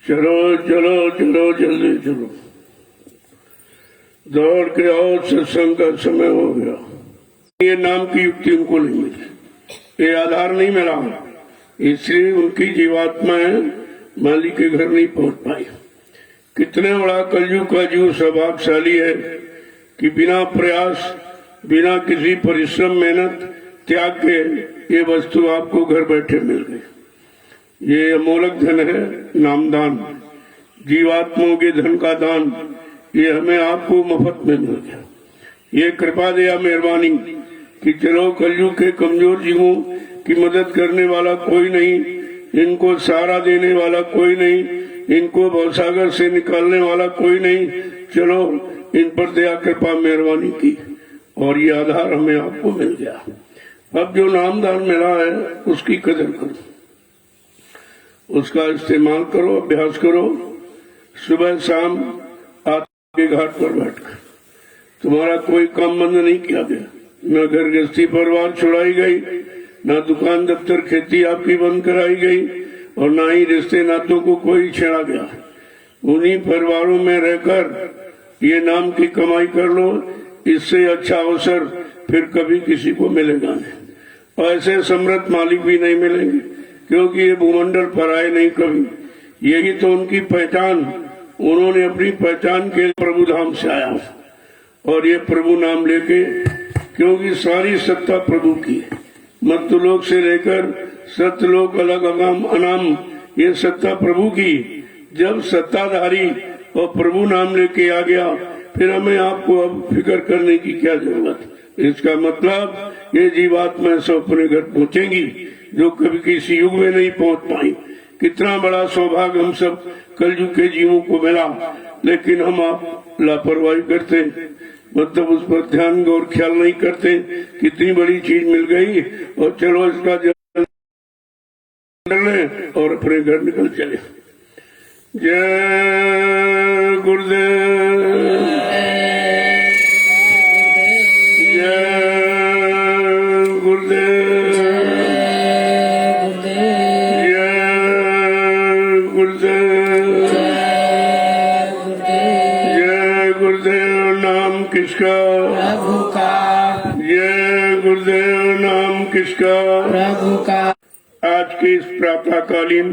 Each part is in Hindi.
चलो चलो चलो जल्दी चलो, दौड़ के आओ, सत्संग का समय हो गया। ये नाम की युक्ति उनको नहीं मिली, ये आधार नहीं मिला, इसलिए उनकी जीवात्माएं मालिक के घर नहीं पहुंच पाई। कितने बड़ा कलयुग का जीव सौभाग्यशाली है कि बिना प्रयास, बिना किसी परिश्रम, मेहनत, त्याग के ये वस्तु आपको घर बैठे मिल गई। ये अमोलक धन है, नामदान, जीवात्माओं के धन का दान, ये हमें आपको मुफ्त में मिल गया। ये कृपा दया मेहरबानी कि चलो कलयुग के कमजोर जीवों की मदद करने वाला कोई नहीं, इनको सहारा देने वाला कोई नहीं, इनको भवसागर से निकालने वाला कोई नहीं, चलो इन पर दया कृपा मेहरबानी की और ये आधार हमें आपको मिल गया। अब जो नामदान मिला है उसकी कदर करो, उसका इस्तेमाल करो, अभ्यास करो। सुबह शाम आत्मा के घाट पर बैठकर तुम्हारा कोई काम बंद नहीं किया गया, न घर गृहस्थी परिवार छुड़ाई गई, न दुकान दफ्तर खेती आपकी बंद कराई गई और न ही रिश्ते नातों को कोई छेड़ा गया। उन्हीं परिवारों में रहकर ये नाम की कमाई कर लो, इससे अच्छा अवसर फिर कभी किसी को मिलेगा नहीं। और ऐसे समृद्ध मालिक भी नहीं मिलेंगे, क्योंकि ये भूमंडल पराए नहीं कभी। यही तो उनकी पहचान, उन्होंने अपनी पहचान के प्रभु धाम से आया और ये प्रभु नाम लेके, क्योंकि सारी सत्ता प्रभु की है। मर्त्यलोक से लेकर सत्यलोक, अलग अगाम अनाम, ये सत्ता प्रभु की। जब सत्ताधारी और प्रभु नाम लेके आ गया, फिर हमें आपको अब फिक्र करने की क्या जरूरत। इसका मतलब ये जीवात्मा सब अपने घर पहुंचेंगी जो कभी किसी युग में नहीं पहुंच पाई। कितना बड़ा सौभाग्य हम सब कलयुग के जीवों को मिला, लेकिन हम आप लापरवाही करते, मतलब उस पर ध्यान और ख्याल नहीं करते। कितनी बड़ी चीज मिल गई और चलो इसका जल और अपने घर निकल चले। जय गुरुदेव, किसका? प्रभु का। ये गुरुदेव नाम किसका? प्रभु का। आज के इस प्रातःकालीन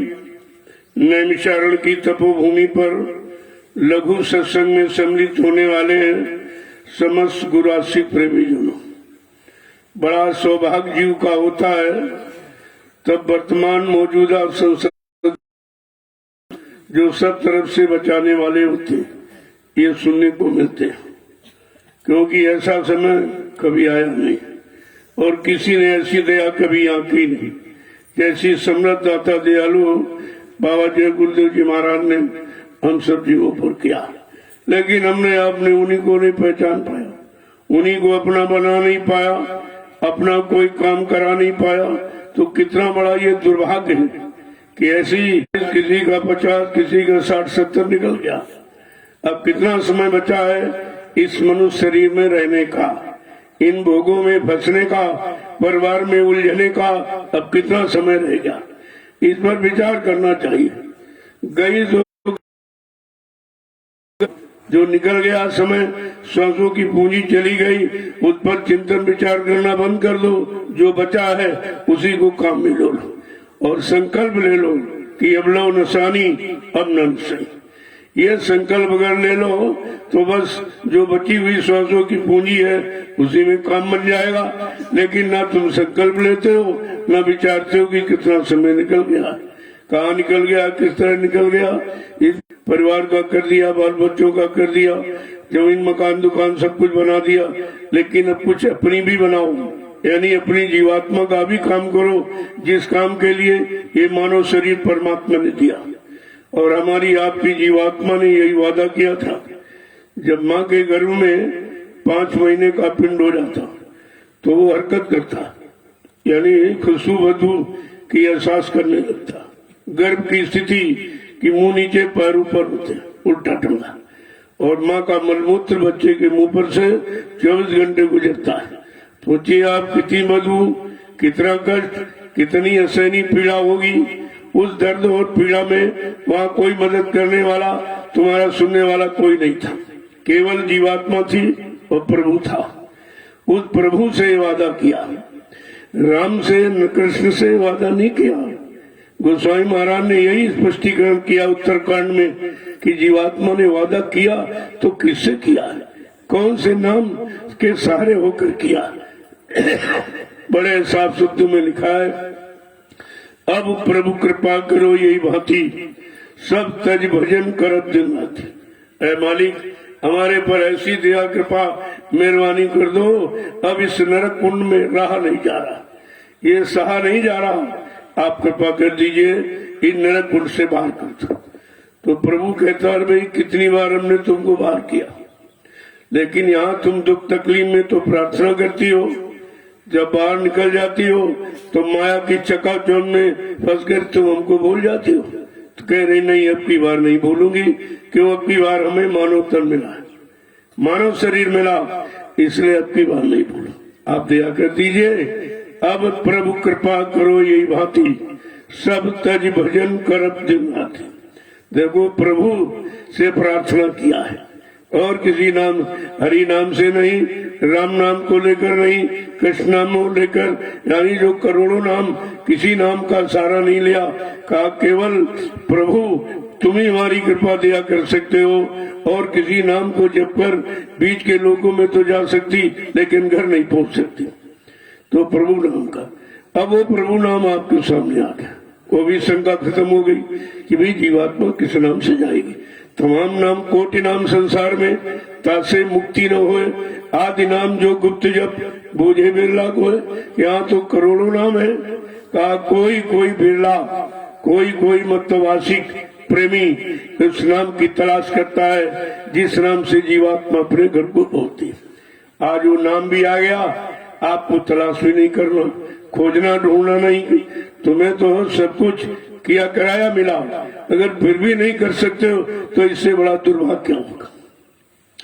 नैमिषारण्य की तपोभूमि पर लघु सत्संग में सम्मिलित होने वाले समस्त गुरु आश्रित प्रेमी जनों, बड़ा सौभाग्य जीव का होता है, तब वर्तमान मौजूदा संसद जो सब तरफ से बचाने वाले होते ये सुनने को मिलते हैं, क्योंकि ऐसा समय कभी आया नहीं और किसी ने ऐसी दया कभी आंकी नहीं जैसी समृद्ध दाता दयालु बाबा जय गुरुदेव जी महाराज ने हम सब जीवों पर किया। लेकिन हमने आपने उन्हीं को नहीं पहचान पाया, उन्हीं को अपना बना नहीं पाया, अपना कोई काम करा नहीं पाया। तो कितना बड़ा ये दुर्भाग्य है कि ऐसी किसी का 50 किसी का 60-70 निकल गया। अब कितना समय बचा है इस मनुष्य शरीर में रहने का, इन भोगों में फंसने का, परिवार में उलझने का। अब कितना समय रह गया, इस पर विचार करना चाहिए। गई जो निकल गया समय, श्वासों की पूंजी चली गई, उस पर चिंतन विचार करना बंद कर दो। जो बचा है उसी को काम में लो और संकल्प ले लो कि अब लो नसानी अब न सही। ये संकल्प अगर ले लो तो बस जो बची हुई श्वासों की पूंजी है उसी में काम बन जाएगा। लेकिन ना तुम संकल्प लेते हो, ना विचारते हो कि कितना समय निकल गया, कहाँ निकल गया, किस तरह निकल गया। इस परिवार का कर दिया, बाल बच्चों का कर दिया, जमीन मकान दुकान सब कुछ बना दिया। लेकिन अब कुछ अपनी भी बनाओ, यानी अपनी जीवात्मा का भी काम करो, जिस काम के लिए ये मानव शरीर परमात्मा ने दिया। और हमारी आपकी जीवात्मा ने यही वादा किया था, जब माँ के गर्भ में 5 महीने का पिंड हो जाता तो वो हरकत करता, यानी खुशबू बदबू की एहसास करने लगता। गर्भ की स्थिति कि मुंह नीचे पैर ऊपर होते, उल्टा टंगा, और माँ का मलमूत्र बच्चे के मुंह पर से 24 घंटे गुजरता है। सोचिए आप कितनी बदबू, कितना कष्ट, कितनी असहनीय पीड़ा होगी। उस दर्द और पीड़ा में वहाँ कोई मदद करने वाला, तुम्हारा सुनने वाला कोई नहीं था, केवल जीवात्मा थी और प्रभु था। उस प्रभु से वादा किया, राम से न कृष्ण से वादा नहीं किया। गोस्वामी महाराज ने यही स्पष्टीकरण किया उत्तरकांड में कि जीवात्मा ने वादा किया तो किससे किया, कौन से नाम के सहारे होकर किया। बड़े साफ शब्दों में लिखा है, अब प्रभु कृपा करो यही भांति, सब तज भजन करत दिन राति। ऐ मालिक, हमारे पर ऐसी दया कृपा मेहरबानी कर दो, अब इस नरक कुंड में रहा नहीं जा रहा, ये सहा नहीं जा रहा, आप कृपा कर दीजिए, इन नरक कुंड से बाहर कर दो। तो प्रभु कहता है, भाई कितनी बार हमने तुमको बाहर किया, लेकिन यहाँ तुम दुख तकलीफ में तो प्रार्थना करती हो, जब बाहर निकल जाती हो तो माया की चकाचौंध में फंस कर तुम हमको भूल जाती हो। तो कह रही नहीं, अब की बार नहीं भूलूंगी, क्यों, अब की बार हमें मानव तन मिला है, मानव शरीर मिला, इसलिए अब की बार नहीं भूलो, आप दया कर दीजिए। अब प्रभु कृपा करो यही भांति, सब तज भजन करब दिन राति। देखो प्रभु से प्रार्थना किया है, और किसी नाम, हरि नाम से नहीं, राम नाम को लेकर नहीं, कृष्ण नाम को लेकर, यानी जो करोड़ों नाम, किसी नाम का सहारा नहीं लिया। कहा केवल प्रभु तुम ही हमारी कृपा दया कर सकते हो, और किसी नाम को जपकर बीच के लोगों में तो जा सकती, लेकिन घर नहीं पहुंच सकती। तो प्रभु नाम का, अब वो प्रभु नाम आपके सामने आ गया, वो भी शंका खत्म हो गई कि भाई जीवात्मा किस नाम से जाएगी। तमाम नाम कोटि नाम संसार में, तासे मुक्ति न होए, आदि नाम जो गुप्त जप बूझे बिरला को है। यहाँ तो करोड़ों नाम है, कहा कोई कोई बिरला, कोई कोई मतवासिक प्रेमी उस नाम की तलाश करता है जिस नाम से जीवात्मा अपने घर को पहुंचती है। आज वो नाम भी आ गया, आपको तलाश भी नहीं करना, खोजना ढूंढना नहीं, तुम्हें तो सब कुछ किया कराया मिला, अगर फिर भी नहीं कर सकते हो तो इससे बड़ा दुर्भाग्य होगा।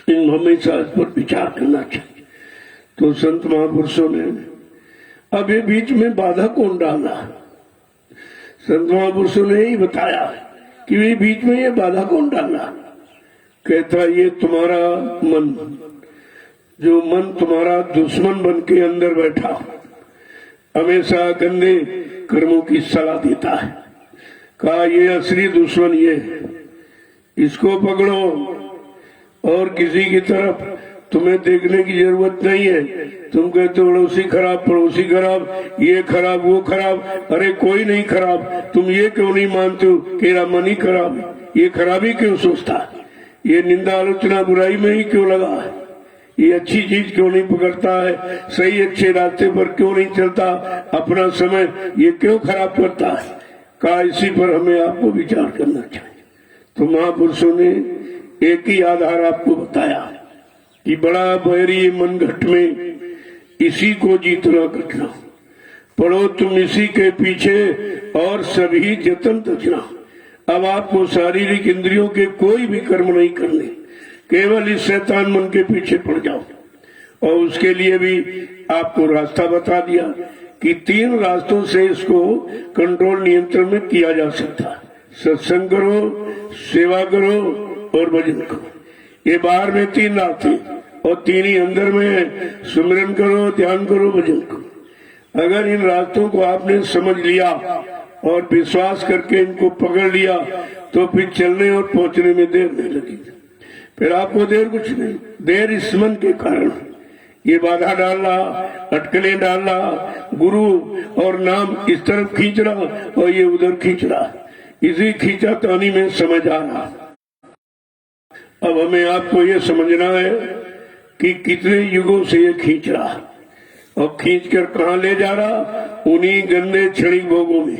इन हमेशा इस पर विचार करना चाहिए। तो संत महापुरुषों ने अब ये बीच में बाधा कौन डाला, संत महापुरुषों ने यही बताया कि ये बीच में ये बाधा कौन डाला। कहता ये तुम्हारा मन, जो मन तुम्हारा दुश्मन बन के अंदर बैठा, हमेशा गंदे कर्मों की सलाह देता है। कहा ये असली दुश्मन ये, इसको पकड़ो और किसी की तरफ तुम्हें देखने की जरूरत नहीं है। तुम कहते हो पड़ोसी खराब, पड़ोसी खराब, ये खराब, वो खराब। अरे कोई नहीं खराब। तुम ये क्यों नहीं मानते हो कि मेरा मन ही खराब है? ये खराबी क्यों सोचता है? ये निंदा आलोचना बुराई में ही क्यों लगा है? ये अच्छी चीज क्यों नहीं पकड़ता है? सही अच्छे रास्ते पर क्यों नहीं चलता? अपना समय ये क्यों खराब करता है? का इसी पर हमें आपको विचार करना चाहिए। तो महापुरुषों ने एक ही आधार आपको बताया कि बड़ा बैरी मन घट में इसी को जीतना कठिना। पढ़ो तुम इसी के पीछे और सभी जतन तजना। अब आपको शारीरिक इंद्रियों के कोई भी कर्म नहीं करने, केवल इस शैतान मन के पीछे पड़ जाओ। और उसके लिए भी आपको रास्ता बता दिया कि 3 रास्तों से इसको कंट्रोल नियंत्रण में किया जा सकता है। सत्संग करो, सेवा करो और भजन करो। ये बाहर में 3 रास्ते और 3 ही अंदर में है। सुमिरन करो, ध्यान करो, भजन करो। अगर इन रास्तों को आपने समझ लिया और विश्वास करके इनको पकड़ लिया तो फिर चलने और पहुंचने में देर नहीं लगेगी। फिर आपको देर कुछ नहीं, देर इस मन के कारण। ये बाधा डाल रहा, अटकलें डाल रहा, गुरु और नाम इस तरफ खींच रहा और ये उधर खींच रहा। इसी खींचातानी में समझ आ रहा। अब हमें आपको ये समझना है कि कितने युगों से ये खींच रहा और खींच कर कहाँ ले जा रहा? उन्हीं गंदे क्षणिक भोगों में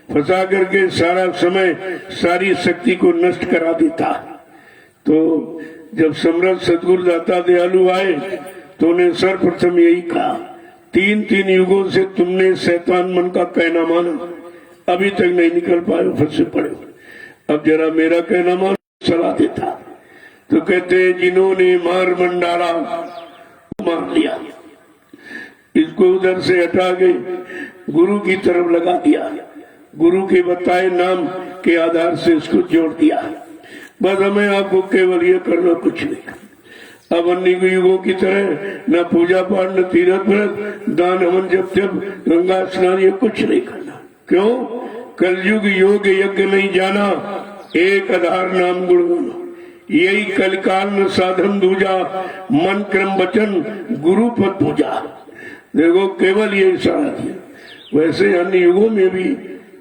फंसा करके सारा समय, सारी शक्ति को नष्ट करा देता। तो जब समर्थ सदगुरु दाता दयालु आए तो उन्हें सर्वप्रथम यही कहा, 3 युगों से तुमने शैतान मन का कहना माना, अभी तक नहीं निकल पाए, फंसे पड़े। अब जरा मेरा कहना मान, सलाह देता। तो कहते जिन्होंने मार मन डाला मार लिया, इसको उधर से हटा के गुरु की तरफ लगा दिया, गुरु के बताए नाम के आधार से इसको जोड़ दिया। बस हमें आपको केवल ये करना, कुछ नहीं। अब अन्य युगों की तरह न पूजा पाठ, न तीर्थ व्रत, दान हवन, जब गंगा स्नान, ये कुछ नहीं करना। क्यों? कलयुग योग यज्ञ नहीं जाना, एक आधार नाम गुण गाना। यही कलकाल न साधन दूजा, मन क्रम वचन गुरु पद पूजा। देखो केवल ये इशारा दिया। वैसे अन्य युगों में भी,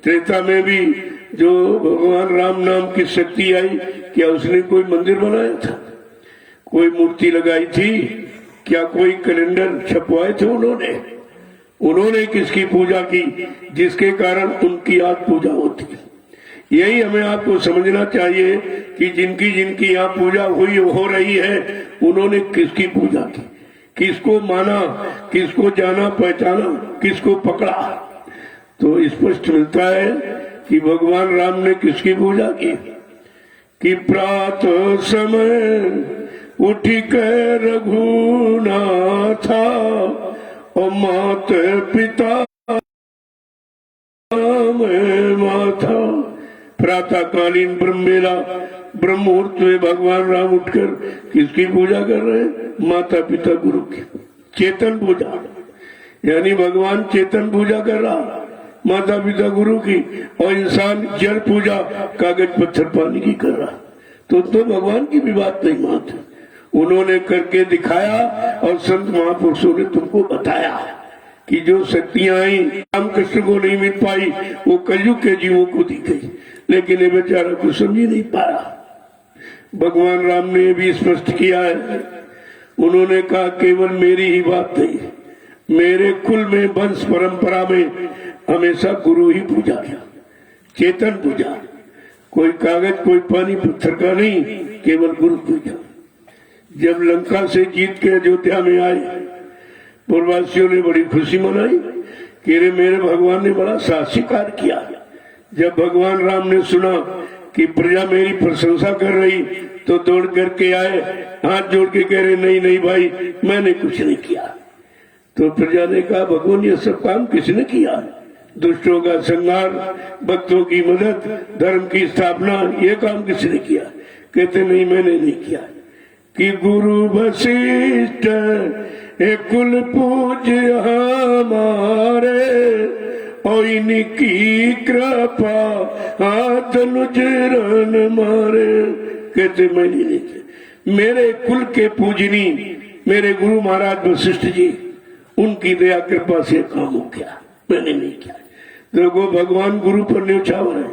त्रेता में भी जो भगवान राम नाम की शक्ति आई, क्या उसने कोई मंदिर बनाया था? कोई मूर्ति लगाई थी? क्या कोई कैलेंडर छपवाए थे उन्होंने किसकी पूजा की जिसके कारण उनकी आज पूजा होती है? यही हमें आपको समझना चाहिए कि जिनकी जिनकी यहाँ पूजा हुई हो रही है, उन्होंने किसकी पूजा की, किसको माना, किसको जाना पहचाना, किसको पकड़ा। तो स्पष्ट मिलता है कि भगवान राम ने किसकी पूजा की कि प्रातः समय उठ के रघुनाथा और माता पिता में माथा। प्रातःकालीन ब्रह्मेला ब्रह्म मुहूर्त में भगवान राम उठकर किसकी पूजा कर रहे हैं? माता पिता गुरु की चेतन पूजा, यानी भगवान चेतन पूजा कर रहा, माता पिता गुरु की, और इंसान जल पूजा कागज पत्थर पानी की कर रहा। तो भगवान की भी बात नहीं मानते। उन्होंने करके दिखाया और संत महापुरुषों ने तुमको बताया कि जो शक्तियां आई रामकृष्ण को नहीं मिल पाई, वो कलयुग के जीवों को दी गई, लेकिन ये बेचारा कुछ समझ ही नहीं पाया। भगवान राम ने भी स्पष्ट किया है। उन्होंने कहा केवल मेरी ही बात नहीं, मेरे कुल में वंश परंपरा में हमेशा गुरु ही पूजा किया, चेतन पूजा, कोई कागज कोई पानी पत्थर का नहीं, केवल गुरु पूजा। जब लंका से जीत के अयोध्या में आए, पूर्ववासियों ने बड़ी खुशी मनाई कि रे मेरे भगवान ने बड़ा साहसी कार्य किया। जब भगवान राम ने सुना कि प्रजा मेरी प्रशंसा कर रही तो दौड़ करके आए, हाथ जोड़ के कह रहे नहीं नहीं भाई मैंने कुछ नहीं किया। तो प्रजा ने कहा भगवान ये सब काम किसने किया? दुष्टों का संहार, भक्तों की मदद, धर्म की स्थापना, ये काम किसने किया? कहते नहीं मैंने नहीं किया। कि गुरु वशिष्ठ एक कुल पूज्य हमारे और इनकी कृपा हाथ अनुचरण मारे। कहते मैंने नहीं किया, मेरे कुल के पूजनी मेरे गुरु महाराज वशिष्ठ जी, उनकी दया कृपा से काम हो गया, मैंने नहीं किया। देखो भगवान गुरु पर न्यौछावर है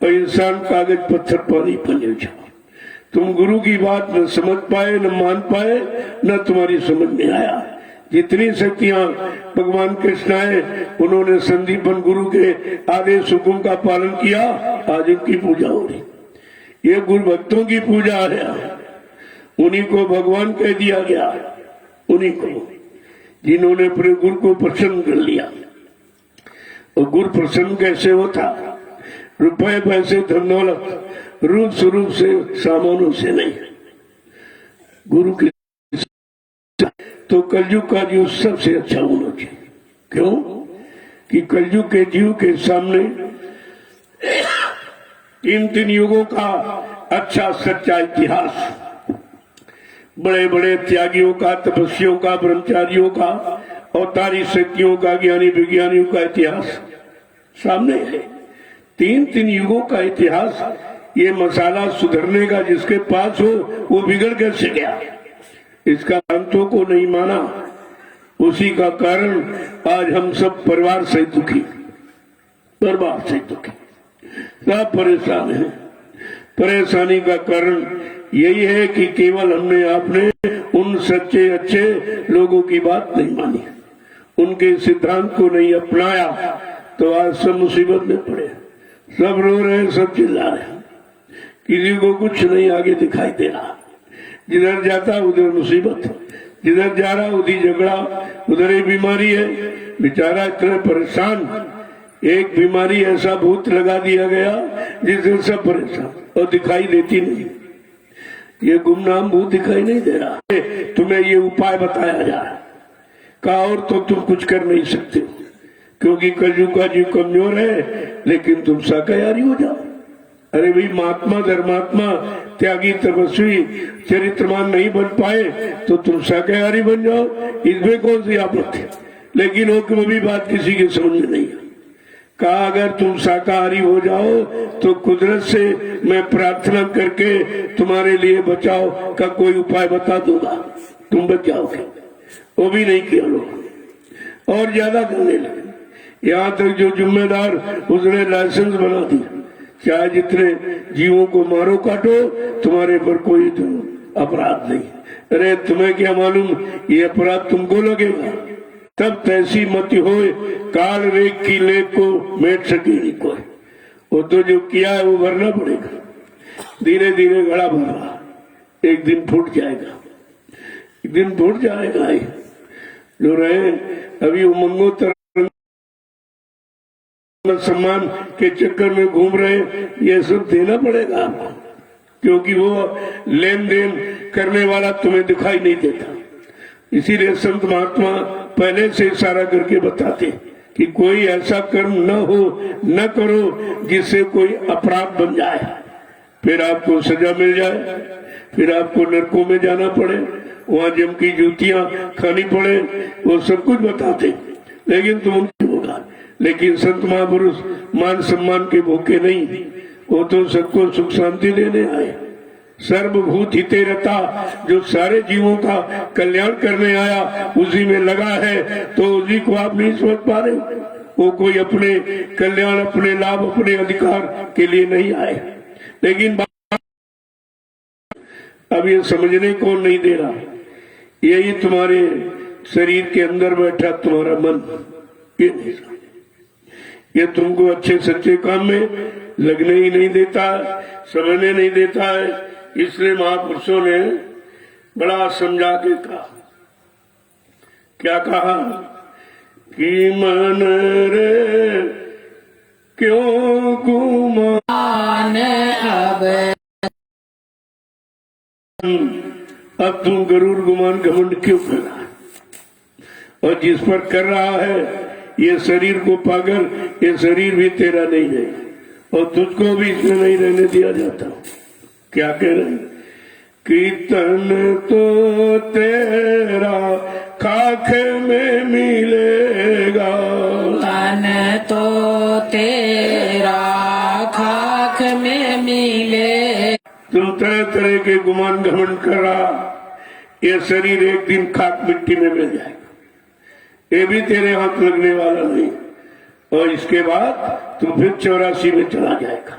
और इंसान कागज पत्थर पानी पर न्यौछावर। तुम गुरु की बात न समझ पाए, न मान पाए, न तुम्हारी समझ में आया। जितनी शक्तियां भगवान कृष्ण आए, उन्होंने संदीपन गुरु के आदेश हुकुम का पालन किया, आज उनकी पूजा हो रही। ये गुरु भक्तों की पूजा है, उन्हीं को भगवान कह दिया गया, उन्हीं को जिन्होंने अपने गुरु को प्रसन्न कर लिया। और गुरु प्रसन्न कैसे होता? रुपए पैसे धन दौलत रूप स्वरूप से, सामानों से नहीं। गुरु की तो कलयुग का जीव सबसे अच्छा होना चाहिए। क्यों? कि कलयुग के जीव के सामने तीन युगों का अच्छा सच्चा इतिहास, बड़े बड़े त्यागियों का, तपस्वियों का, ब्रह्मचारियों का, अवतारी शक्तियों का, ज्ञानी विज्ञानियों का इतिहास सामने है। तीन युगों का इतिहास। ये मसाला सुधरने का जिसके पास हो वो बिगड़ कैसे गया? इसका अंतों को नहीं माना, उसी का कारण आज हम सब परिवार से दुखी, परिवार से दुखी, सब परेशान हैं। परेशानी का कारण यही है कि केवल हमने आपने उन सच्चे अच्छे लोगों की बात नहीं मानी, उनके सिद्धांत को नहीं अपनाया, तो आज सब मुसीबत में पड़े। सब रो रहे हैं, सब चिल्ला रहे हैं, किसी को कुछ नहीं आगे दिखाई दे रहा। जिधर जाता उधर मुसीबत, जिधर जा रहा उधर झगड़ा, उधर ही बीमारी है। बेचारा इतना परेशान, एक बीमारी ऐसा भूत लगा दिया गया जिससे सब परेशान, और दिखाई देती नहीं। ये गुमनाम भूत दिखाई नहीं दे रहा। तुम्हें ये उपाय बताया जा रहा, कहा और तो तुम कुछ कर नहीं सकते हो, क्योंकि कलयुग का जीव कमजोर है, लेकिन तुम शाकाहारी हो जाओ। अरे भाई, महात्मा धर्मात्मा त्यागी तपस्वी चरित्रमान नहीं बन पाए तो तुम शाकाहारी बन जाओ, इसमें कौन सी आपत्ति? लेकिन वो कभी बात किसी की समझ में नहीं है। कहा अगर तुम शाकाहारी हो जाओ तो कुदरत से मैं प्रार्थना करके तुम्हारे लिए बचाव का कोई उपाय बता दूंगा, तुम बच जाओगे। वो भी नहीं किया लोग, और ज्यादा करने लगे। यहाँ तक जो जिम्मेदार उसने लाइसेंस बना दिया, चाहे जितने जीवों को मारो काटो, तुम्हारे पर कोई अपराध नहीं। अरे तुम्हें क्या मालूम ये अपराध तुमको लगेगा? तब तैसी मत होए, काल रेख की लेख को मेट सके नहीं कोई। वो तो जो किया है वो भरना पड़ेगा। धीरे धीरे घड़ा भर रहा, एक दिन फूट जाएगा, एक दिन फूट जाएगा। जो रहे अभी उमंगों तरह सम्मान के चक्कर में घूम रहे, ये सब देना पड़ेगा आपको, क्योंकि वो लेन देन करने वाला तुम्हें दिखाई नहीं देता। इसीलिए संत महात्मा पहले से इशारा करके बताते कि कोई ऐसा कर्म न हो, न करो जिससे कोई अपराध बन जाए, फिर आपको सजा मिल जाए, फिर आपको नरकों में जाना पड़े, वहां जम की जूतियां खानी पड़े। वो सब कुछ बताते, लेकिन तुम उनकी होगा। लेकिन संत महापुरुष मान सम्मान के भूखे नहीं, वो तो सबको सुख शांति देने आए। सर्वभूत हिते रता, जो सारे जीवों का कल्याण करने आया उसी में लगा है, तो उसी को आप नहीं समझ पा रहे। वो कोई अपने कल्याण, अपने लाभ, अपने अधिकार के लिए नहीं आए। लेकिन अब ये समझने को नहीं दे रहा। यही तुम्हारे शरीर के अंदर बैठा तुम्हारा मन, ये नहीं समझ, ये तुमको अच्छे सच्चे काम में लगने ही नहीं देता, समझने नहीं देता है। इसलिए महापुरुषों ने बड़ा समझा के कहा, क्या कहा कि मन रे क्यों गुमान अब तुम गरुड़ गुमान घमंड क्यों कर रहा है? और जिस पर कर रहा है ये शरीर को पागल, ये शरीर भी तेरा नहीं है और तुझको भी इसमें नहीं रहने दिया जाता। क्या कह रहे? कीर्तन तो तेरा खाक में मिलेगा, तन तो तेरा खाक में मिले। तुम तरह तरह के गुमान घमंड कर रहा, ये शरीर एक दिन खाक मिट्टी में मिल जाएगा, ये भी तेरे हाथ लगने वाला नहीं। और इसके बाद तू फिर 84 में चला जाएगा,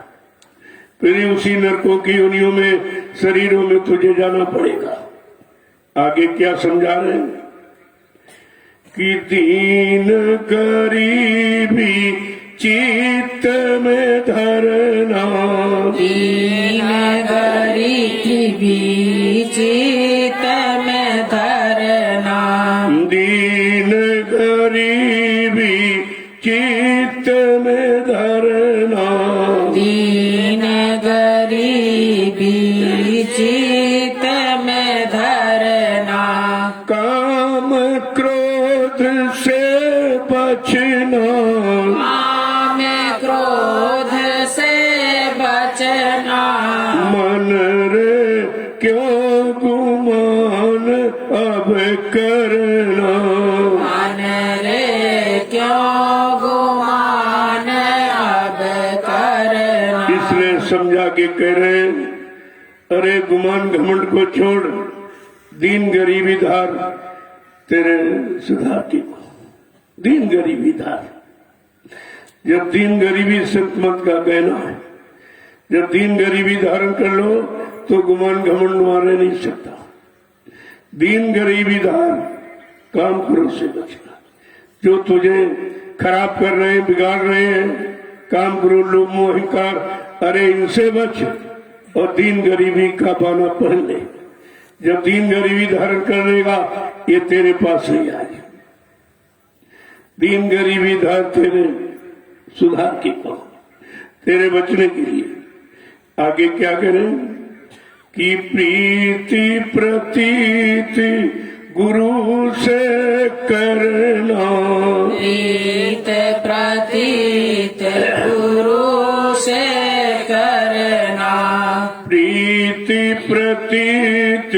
फिर उसी नरकों की योनियों में शरीरों में तुझे जाना पड़ेगा। आगे क्या समझा रहे हैं कि दीन गरीबी चित्त में धरना, दीन गरीबी चित्त में धरना, दीन गरीबी चित्त में धरना, दीन गरीबी चित्त में धरना, काम क्रोध से बचना, काम क्रोध से बचना, मन रे क्यों गुमान अब करना, मन रे क्यों गुमान अब करना। इसलिए समझा के कह रहे हैं, अरे गुमान घमंड को छोड़, दीन गरीबी धार तेरे सुधार की को, दीन गरीबी धार। जब दीन गरीबी संत मत का कहना है, जब दीन गरीबी धारण कर लो तो गुमान घमंड मारे नहीं सकता। दीन गरीबी धार, काम क्रोध से बचना, जो तुझे खराब कर रहे हैं, बिगाड़ रहे हैं, काम क्रोध लोभ मोह अहंकार, अरे इनसे बच और दीन गरीबी का बाना पहन ले। जब दीन गरीबी धारण कर लेगा ये तेरे पास नहीं आएगी। दीन गरीबी धार तेरे सुधार की को, तेरे बचने के लिए। आगे क्या करें कि प्रीति प्रतीति गुरु से करना, प्रीत प्रतीत गुरु से करना, प्रीति प्रतीत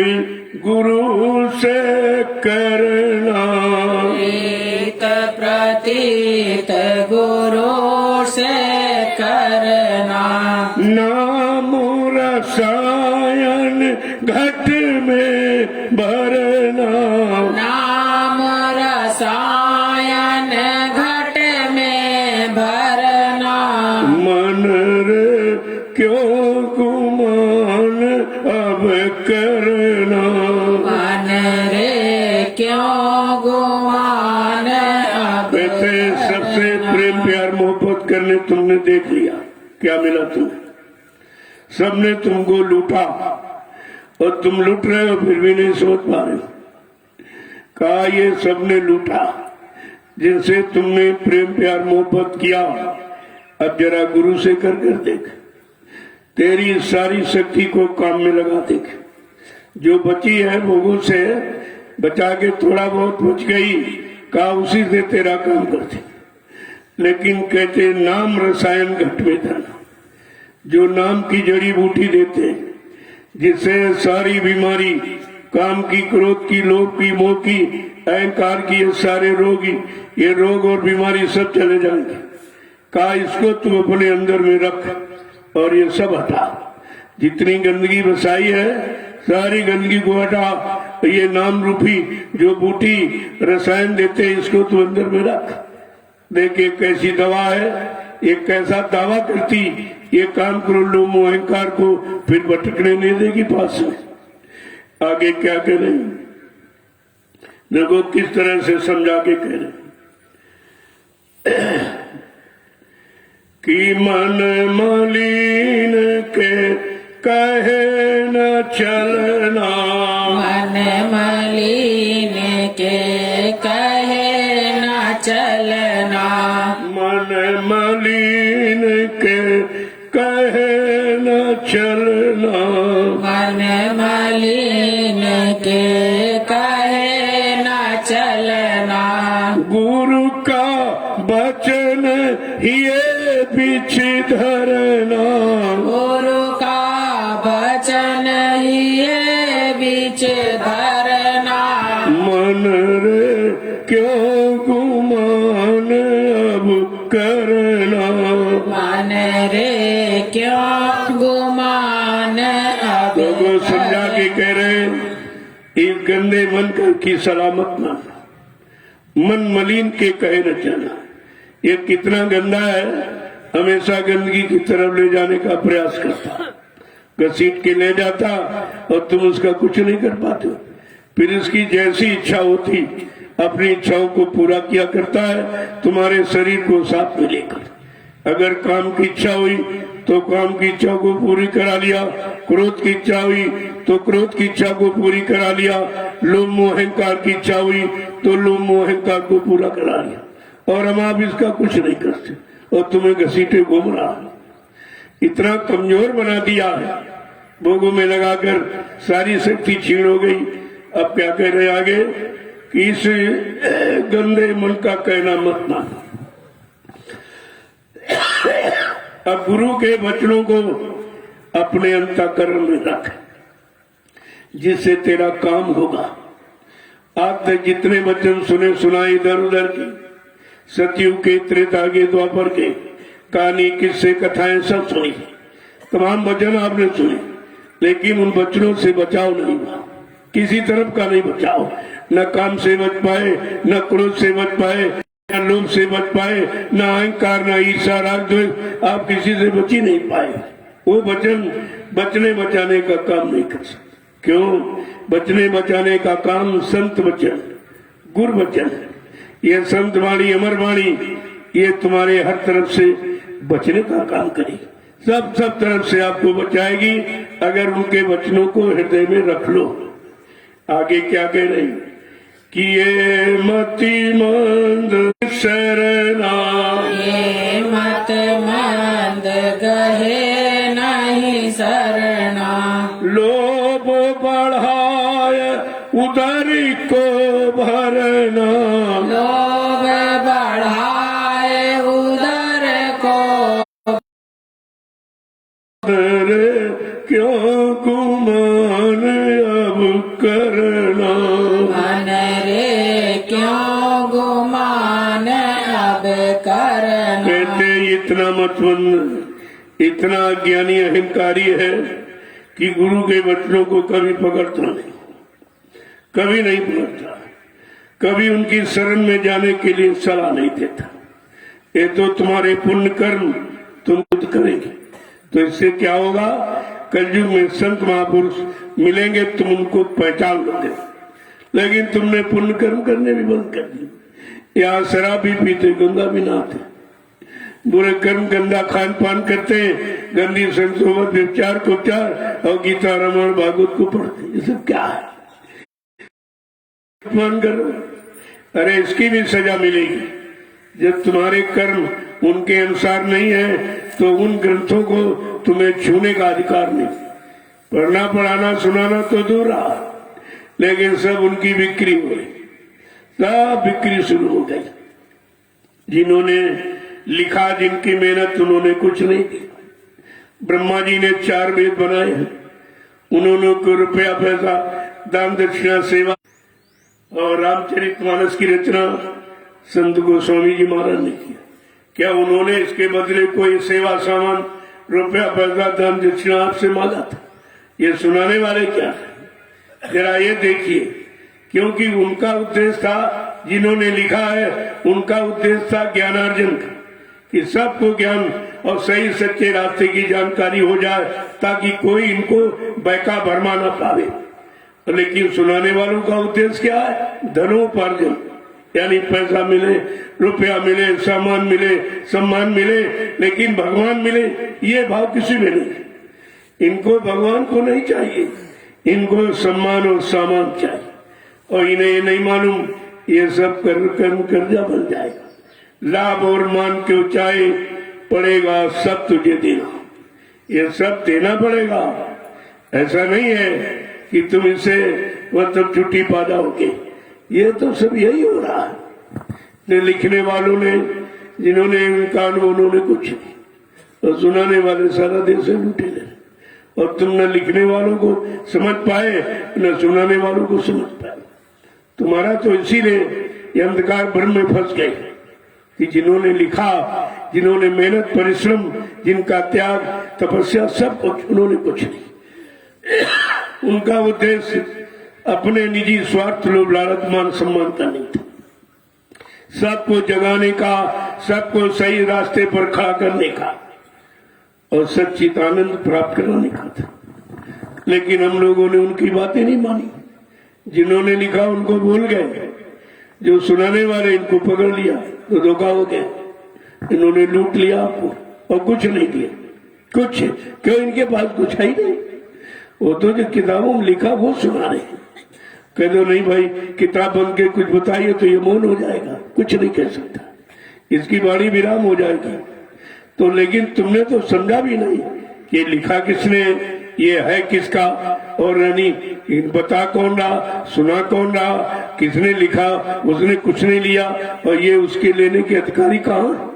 गुरु से करना, प्रीत प्रतीत गुरु से करना, नाम रसायन घट में भरना, नाम रसायन घट में भरना, मन रे क्यों गुमान अब करना, मन रे क्यों गुमान अब वैसे सबसे प्रेम प्यार मोहब्बत करने तुमने देख लिया, क्या मिला तुम्हें? सबने तुमको लूटा और तुम लूट रहे हो, फिर भी नहीं सोच पा रहे हो। कहा ये सबने लूटा जिनसे तुमने प्रेम प्यार मोहब्बत किया, अब जरा गुरु से कर देख, तेरी सारी शक्ति को काम में लगा देख। जो बची है भोगों से बचा के थोड़ा बहुत बच गई, कहा उसी से तेरा काम करते। लेकिन कहते नाम रसायन घट में धरना, जो नाम की जड़ी बूटी देते, जिससे सारी बीमारी काम की, क्रोध की, लोभ की, मोह की, अहंकार की, ये सारे रोगी, ये रोग और बीमारी सब चले जाएंगे। कहा इसको तू अपने अंदर में रख और ये सब हटा। जितनी गंदगी बसाई है सारी गंदगी को हटा, ये नाम रूपी जो बूटी रसायन देते इसको तू अंदर में रख। देखिए कैसी दवा है, ये कैसा दावा करती, ये काम करो लो मोह अहंकार को फिर भटकने नहीं देगी पास में। आगे क्या करें, देखो किस तरह से समझा के कह रहे कि मन मलिन के कहे न चलना, मन मलिन के कहे न चलना, मन मलिन के कहे न चलना, मन मलिन के कहे न चलना, गुरु का वचन ये बिछ धरना, गुरु का वचन ये बीच धरना, मन रे क्यों गुमान अब करना। मन रे क्यों गुमान अब लोगों समझा के कह रहे इस गंदे मन की सलामत मानना, मन मलिन के कहे न जाना। ये कितना गंदा है, हमेशा गंदगी की तरफ ले जाने का प्रयास करता, घसीट के ले जाता और तुम उसका कुछ नहीं कर पाते। फिर इसकी जैसी इच्छा होती अपनी इच्छाओं को पूरा किया करता है, तुम्हारे शरीर को साथ में लेकर। अगर काम की इच्छा हुई तो काम की इच्छा को पूरी करा लिया, क्रोध की इच्छा हुई तो क्रोध की इच्छा को पूरी करा लिया, लोभ मोह अहंकार की इच्छा हुई तो लोभ मोह अहंकार को पूरा करा लिया। और हम आप इसका कुछ नहीं करते और तुम्हें घसीटे घूम रहा है। इतना कमजोर बना दिया है, भोगों में लगाकर सारी शक्ति छीन हो गई। अब क्या कह रहे आगे कि इस गंदे मन का कहना मत मानो। अब गुरु के वचनों को अपने अंतःकरण में रख, जिससे तेरा काम होगा। आज तक जितने वचन सुने सुनाए इधर उधर की, सतयुग के, त्रेता के, द्वापर के, कहानी, किस्से, कथाएं सब सुनी, तमाम वचन आपने सुने, लेकिन उन वचनों से बचाव नहीं हुआ, किसी तरफ का नहीं बचाव। न काम से बच पाए, न क्रोध से बच पाए, न लोभ से बच पाए, न अहंकार, न ईर्ष्या, राग, द्वेष, आप किसी से बच ही नहीं पाए। वो वचन बचने बचाने का काम नहीं कर सकते। क्यों? बचने बचाने का काम संत वचन, गुरु वचन है। ये संत वाणी, अमर वाणी, ये तुम्हारे हर तरफ से बचने का काम करेगी, सब तरफ से आपको बचाएगी, अगर उनके वचनों को हृदय में रख लो। आगे क्या कह रही कि ये मति मंद शरणा, ये मत मंद गहे नहीं शरणा, लोभ बढ़ाए उदरी को भरना, लोभ बढ़ाए उदर को, क्यों गुमान अब करना, मन रे क्यों गुमान अब करना। कहते इतना मतमंद, इतना ज्ञानी अहंकारी है कि गुरु के वचनों को कभी पकड़ता नहीं, कभी नहीं पकड़ता, कभी उनकी शरण में जाने के लिए सलाह नहीं देता। ये तो तुम्हारे पुण्य कर्म तुम खुद करेंगे। तो इससे क्या होगा? कलयुग में संत महापुरुष मिलेंगे, तुम उनको पहचान लोगे, लेकिन तुमने पुण्य कर्म करने भी बंद कर दिए। यहाँ शराब भी पीते, गंगा भी नहाते, बुरे कर्म, गंदा खान पान करते, गंदी संतोवत, व्यभिचार को उपचार और गीता, रामायण, भागवत को पढ़ते। ये सब क्या है? मान करो, अरे इसकी भी सजा मिलेगी। जब तुम्हारे कर्म उनके अनुसार नहीं है तो उन ग्रंथों को तुम्हें छूने का अधिकार नहीं। पढ़ना, पढ़ाना, सुनाना तो दूर रहा, लेकिन सब उनकी बिक्री हो गई, सब बिक्री शुरू हो गई। जिन्होंने लिखा, जिनकी मेहनत, उन्होंने कुछ नहीं की। ब्रह्मा जी ने 4 वेद बनाए हैं, उन्होंने को रुपया पैसा, दान दक्षिणा, सेवा और रामचरितमानस की रचना संत गोस्वामी जी महाराज ने किया। क्या उन्होंने इसके बदले कोई सेवा सामान, रुपया पैसा, दान दक्षिणा आपसे मांगा था? ये सुनाने वाले क्या है? जरा ये देखिए, क्योंकि उनका उद्देश्य था, जिन्होंने लिखा है उनका उद्देश्य था ज्ञानार्जन का, कि सबको ज्ञान और सही सच्चे रास्ते की जानकारी हो जाए, ताकि कोई इनको बैका भरमा न पावे। लेकिन सुनाने वालों का उद्देश्य क्या है? धनोपार्जन, यानी पैसा मिले, रुपया मिले, सामान मिले, सम्मान मिले, लेकिन भगवान मिले, ये भाव किसी में नहीं। इनको भगवान को नहीं चाहिए, इनको सम्मान और सामान चाहिए। और इन्हें ये नहीं मालूम ये सब कर्म कर्जा बन जाएगा, लाभ और मान के ऊंचाई पड़ेगा, सब तुझे देना, ये सब देना पड़ेगा। ऐसा नहीं है कि तुम इसे मतलब छुट्टी पा जाओगे। ये तो सब यही हो रहा है। लिखने वालों ने, जिन्होंने इनका अनुभव, उन्होंने कुछ नहीं, और सुनाने वाले सारा देश से लूटे ले। और तुम न लिखने वालों को समझ पाए, न सुनाने वालों को समझ पाए। तुम्हारा तो इसीलिए ये अंधकार भ्रम में फंस गए कि जिन्होंने लिखा, जिन्होंने मेहनत, परिश्रम, जिनका त्याग, तपस्या, सब कुछ, उन्होंने कुछ नहीं। उनका उद्देश्य अपने निजी स्वार्थ लोभ लालच मान सम्मान का नहीं था। सबको जगाने का, सबको सही रास्ते पर खड़ा करने का और सच्चित आनंद प्राप्त कराने का था। लेकिन हम लोगों ने उनकी बातें नहीं मानी। जिन्होंने लिखा उनको भूल गए, जो सुनाने वाले इनको पकड़ लिया तो धोखा हो गया। इन्होंने लूट लिया आपको और कुछ नहीं दिया। कुछ क्यों? इनके पास कुछ है ही नहीं। वो तो जो किताबों में लिखा वो सुना रहे। कह दो नहीं भाई, किताब बन के कुछ बताइए तो ये मौन हो जाएगा, कुछ नहीं कह सकता, इसकी वाणी विराम हो जाएगी। तो लेकिन तुमने तो समझा भी नहीं कि लिखा किसने, ये है किसका, और यानी बता कौन रहा, सुना कौन रहा, किसने लिखा, उसने कुछ नहीं लिया, और ये उसके लेने के अधिकारी कहाँ?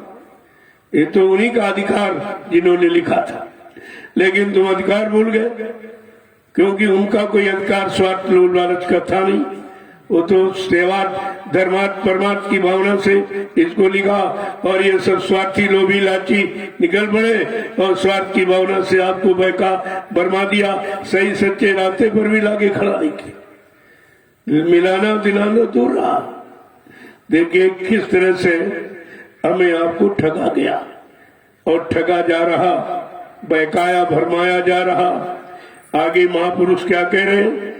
ये तो उन्हीं का अधिकार जिन्होंने लिखा था। लेकिन तुम अधिकार भूल गए, क्योंकि उनका कोई अधिकार स्वार्थ लोभ लालच का था नहीं। वो तो सेवार्थ धर्मार्थ परमार्थ की भावना से इसको लिखा, और ये सब स्वार्थी लोभी लाची निकल पड़े और स्वार्थ की भावना से आपको बहका बरमा दिया। सही सच्चे रास्ते पर भी लाके खड़ा नहीं किया। मिलाना दिलाना दूर रहा। देखिए किस तरह से हमें आपको ठगा गया और ठगा जा रहा, बहकाया भरमाया जा रहा। आगे महापुरुष क्या कह रहे हैं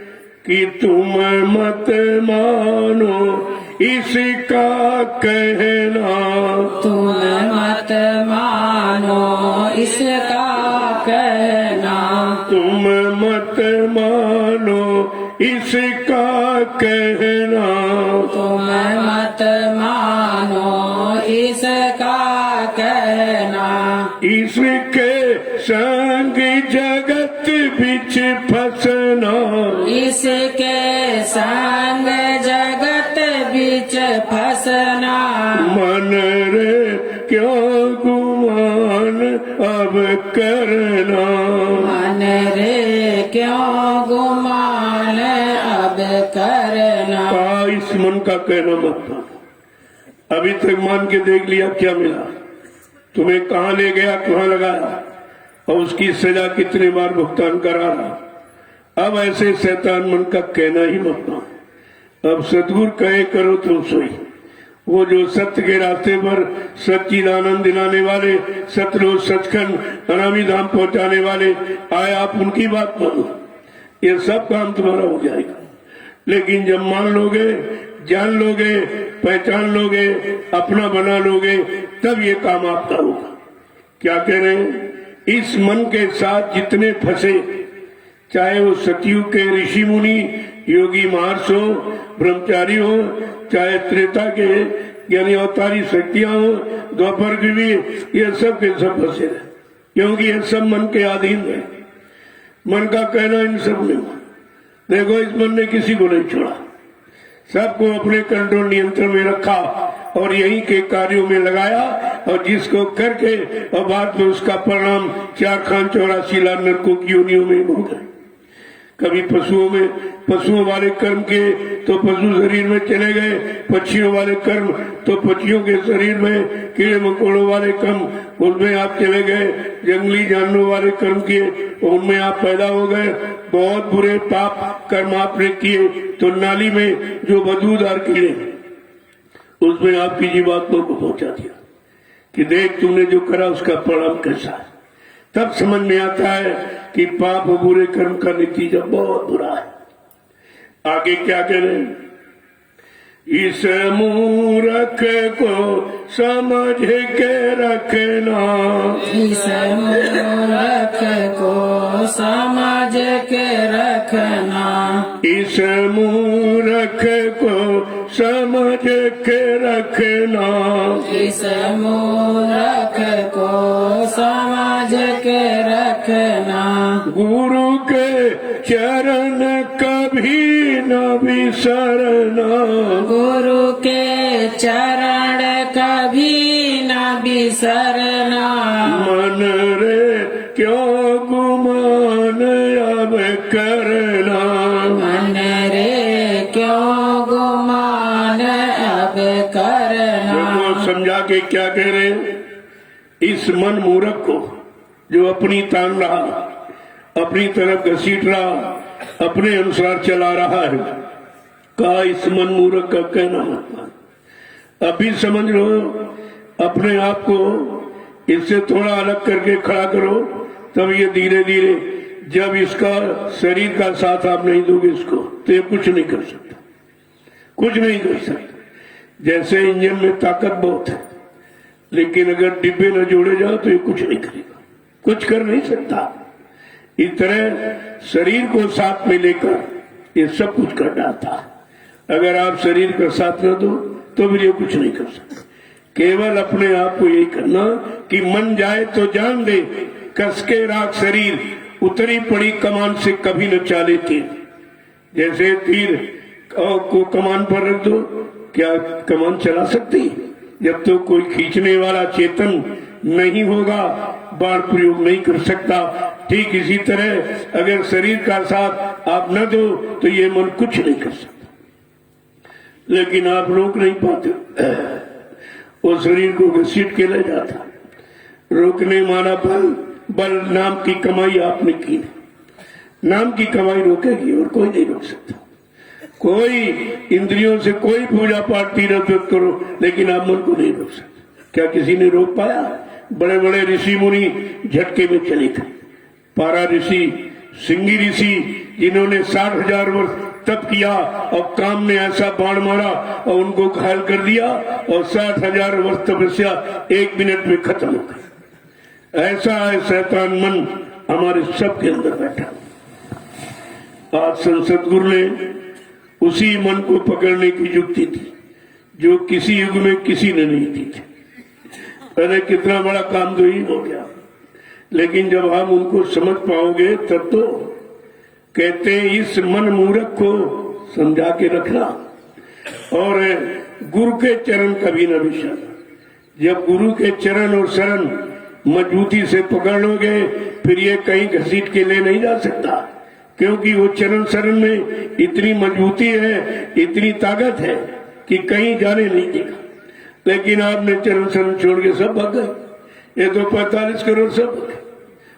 कि तुम मत मानो इसका कहना, तुम मत मानो इसका कहना, तुम मत मानो इसका कहना, तुम मत मानो इसका कहना। इसके संग जगत बिच फसना, इसके संग जगत बीच फसना। मन रे क्यों गुमान अब करना, मन रे क्यों गुमान अब करना। इस मन का कहना मत मानो। अभी तक मान के देख लिया क्या मिला, तुम्हें कहाँ ले गया, कहाँ लगाया, और उसकी सजा कितने बार भुगतान करा रहा। अब ऐसे शैतान मन का कहना ही मत मानो। अब सतगुरु कहे करो तुम सोई। वो जो सत्य के रास्ते पर सच्चिदानंद दिलाने वाले, सतलोक सचखंड अनामी धाम पहुंचाने वाले आए, आप उनकी बात मानो, ये सब काम तुम्हारा हो जाएगा। लेकिन जब मान लोगे, जान लोगे, पहचान लोगे, अपना बना लोगे, तब ये काम आपका होगा। क्या कह रहे हैं? इस मन के साथ जितने फंसे, चाहे वो सतयुग के ऋषि मुनि योगी महर्षि हो, ब्रह्मचारी हो, चाहे त्रेता के ज्ञानी अवतारी शक्तियां हो, द्वापर की भी, ये सब के सब फंसे रहे, क्योंकि ये सब मन के अधीन है। मन का कहना इन सब में। देखो इस मन ने किसी को नहीं छोड़ा, सबको अपने कंट्रोल नियंत्रण में रखा और यहीं के कार्यों में लगाया, और जिसको करके और बाद में उसका परिणाम 4 खान 84 लाख नरकों की योनियों में हो गए। कभी पशुओं में, पशुओं वाले कर्म किए तो पशु शरीर में चले गए, पक्षियों वाले कर्म तो पक्षियों के शरीर में, कीड़े मकोड़ों वाले कर्म उनमें आप चले गए, जंगली जानवरों वाले कर्म किए उनमें आप पैदा हो गए। बहुत बुरे पाप कर्म आपने किए तो नाली में जो बदबूदार कीड़े, उसमें आपकी जीवात्मा को पहुंचा दिया कि देख तुमने जो करा उसका परिणाम कैसा है। तब समझ में आता है कि पाप और बुरे कर्म का नतीजा बहुत बुरा है। आगे क्या करें? इस मूर्ख को समझ के रखना, इस मूर्ख को समझ के रखना, इस मूर्ख को समझ के रखना, इस मूर्ख को समझ के रखना। गुरु के चरण कभी न बिसरना, गुरु के चरण कभी न बिसरना। मन रे क्यों गुमान अब करना, मन रे क्यों गुमान अब करना। देखो समझा के क्या कह रहे हैं? इस मन मूर्ख को जो अपनी तान रहा, अपनी तरफ घसीट रहा, अपने अनुसार चला रहा है। कहा इस मन मूर्ख का कहना मत मान, अभी समझ लो, अपने आप को इससे थोड़ा अलग करके खड़ा करो, तब ये धीरे धीरे, जब इसका शरीर का साथ आप नहीं दोगे इसको, तो ये कुछ नहीं कर सकता, कुछ नहीं कर सकता। जैसे इंजन में ताकत बहुत है, लेकिन अगर डिब्बे न जोड़े जाओ तो ये कुछ नहीं करेगा, कुछ कर नहीं सकता। इस तरह शरीर को साथ में लेकर ये सब कुछ कर डालता है। अगर आप शरीर का साथ न दो तो भी ये कुछ नहीं कर सकता। केवल अपने आप को यही करना कि मन जाए तो जान दे, कसके राख शरीर, उतरी पड़ी कमान से कभी न चाले तीर। जैसे तीर को कमान पर रख दो, क्या कमान चला सकती? जब तो कोई खींचने वाला चेतन नहीं होगा, बाण प्रयोग नहीं कर सकता। ठीक इसी तरह अगर शरीर का साथ आप न दो तो ये मन कुछ नहीं कर सकता। लेकिन आप रोक नहीं पाते, वो शरीर को घसीट के ले जाता। रोकने माना बल नाम की कमाई आपने की, नाम की कमाई रोकेगी और कोई नहीं रोक सकता। कोई इंद्रियों से कोई पूजा पाठ तीरथ व्रत करो, लेकिन आप मन को नहीं रोक सकते। क्या किसी ने रोक पाया? बड़े बड़े ऋषि मुनि झटके में चले गए। पारा ऋषि, सिंगी ऋषि, जिन्होंने 60,000 वर्ष तप किया और काम ने ऐसा बाण मारा और उनको घायल कर दिया, और 60,000 वर्ष तपस्या 1 मिनट में खत्म हो गई। ऐसा है शैतान मन हमारे सबके अंदर बैठा। आज संसद गुरु ने उसी मन को पकड़ने की युक्ति थी जो किसी युग में किसी ने नहीं दी थी। अरे कितना बड़ा काम तो ही हो गया। लेकिन जब हम उनको समझ पाओगे तब तो कहते हैं इस मन मूर्ख को समझा के रखना, और गुरु के चरण कभी न बिसरना। जब गुरु के चरण और शरण मजबूती से पकड़ लोगे, फिर ये कहीं घसीट के ले नहीं जा सकता, क्योंकि वो चरण शरण में इतनी मजबूती है, इतनी ताकत है कि कहीं जाने नहीं देगा। लेकिन आपने चरण शरण छोड़ के सब भाग गए। ये तो 45 करोड़ सब,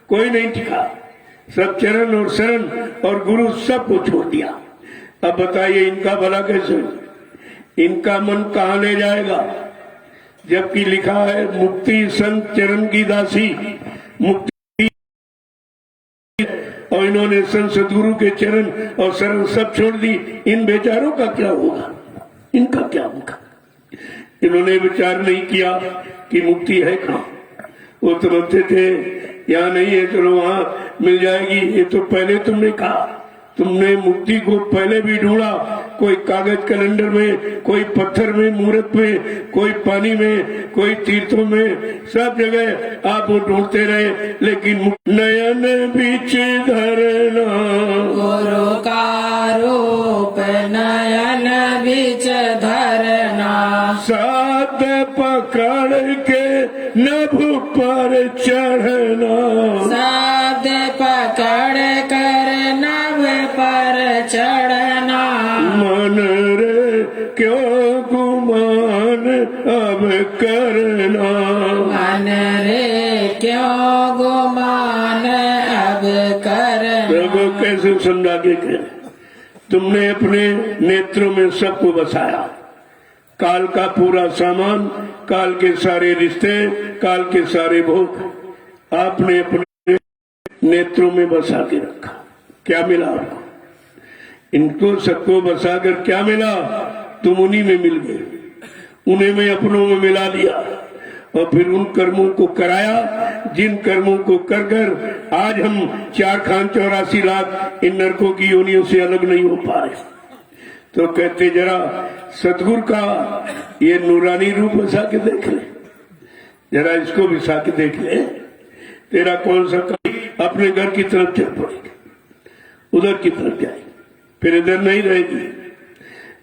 कोई नहीं टिका। सब चरण और शरण और गुरु सबको छोड़ दिया। अब बताइए इनका भला कैसे? इनका मन कहाँ ले जाएगा? जबकि लिखा है मुक्ति संत चरण की दासी, मुक्ति, और इन्होंने संत सदगुरु के चरण और शरण सब छोड़ दी। इन बेचारों का क्या होगा? इनका क्या होगा? इन्होंने विचार नहीं किया कि मुक्ति है कहाँ। वो तो समझते थे यहाँ नहीं है, चलो वहां मिल जाएगी। ये तो पहले तुमने कहा, तुमने मुक्ति को पहले भी ढूंढा, कोई कागज कैलेंडर में, कोई पत्थर में, मूर्त में, कोई पानी में, कोई तीर्थों में, सब जगह आप वो ढूंढते रहे। लेकिन नयन बीच धरना, गुरु का रूप नयन बीच धरना, साथ पकड़ के नभ पर चढ़ना, शब्द पकड़ कर नभ पर चढ़ना। मन रे क्यों गुमान अब करना, मन रे क्यों गुमान अब करना। प्रभु कैसे समझा के कह, तुमने अपने नेत्रों में सबको बसाया, काल का पूरा सामान, काल के सारे रिश्ते, काल के सारे भोग आपने अपने नेत्रों में बसा के रखा। क्या मिला आपको? इनको सबको बसाकर क्या मिला? तुम उन्हीं में मिल गए, उन्हें में अपनों में मिला दिया, और फिर उन कर्मों को कराया जिन कर्मों को कर कर आज हम 4,84 लाख इन नरकों की योनियों से अलग नहीं हो पा रहे। तो कहते जरा सतगुरु का ये नूरानी रूप बसा के देख ले, जरा इसको बिसा के देख ले, तेरा कौन सा काम अपने घर की तरफ चल पड़ेगा, उधर की तरफ जाएगी, फिर इधर नहीं रहेगी।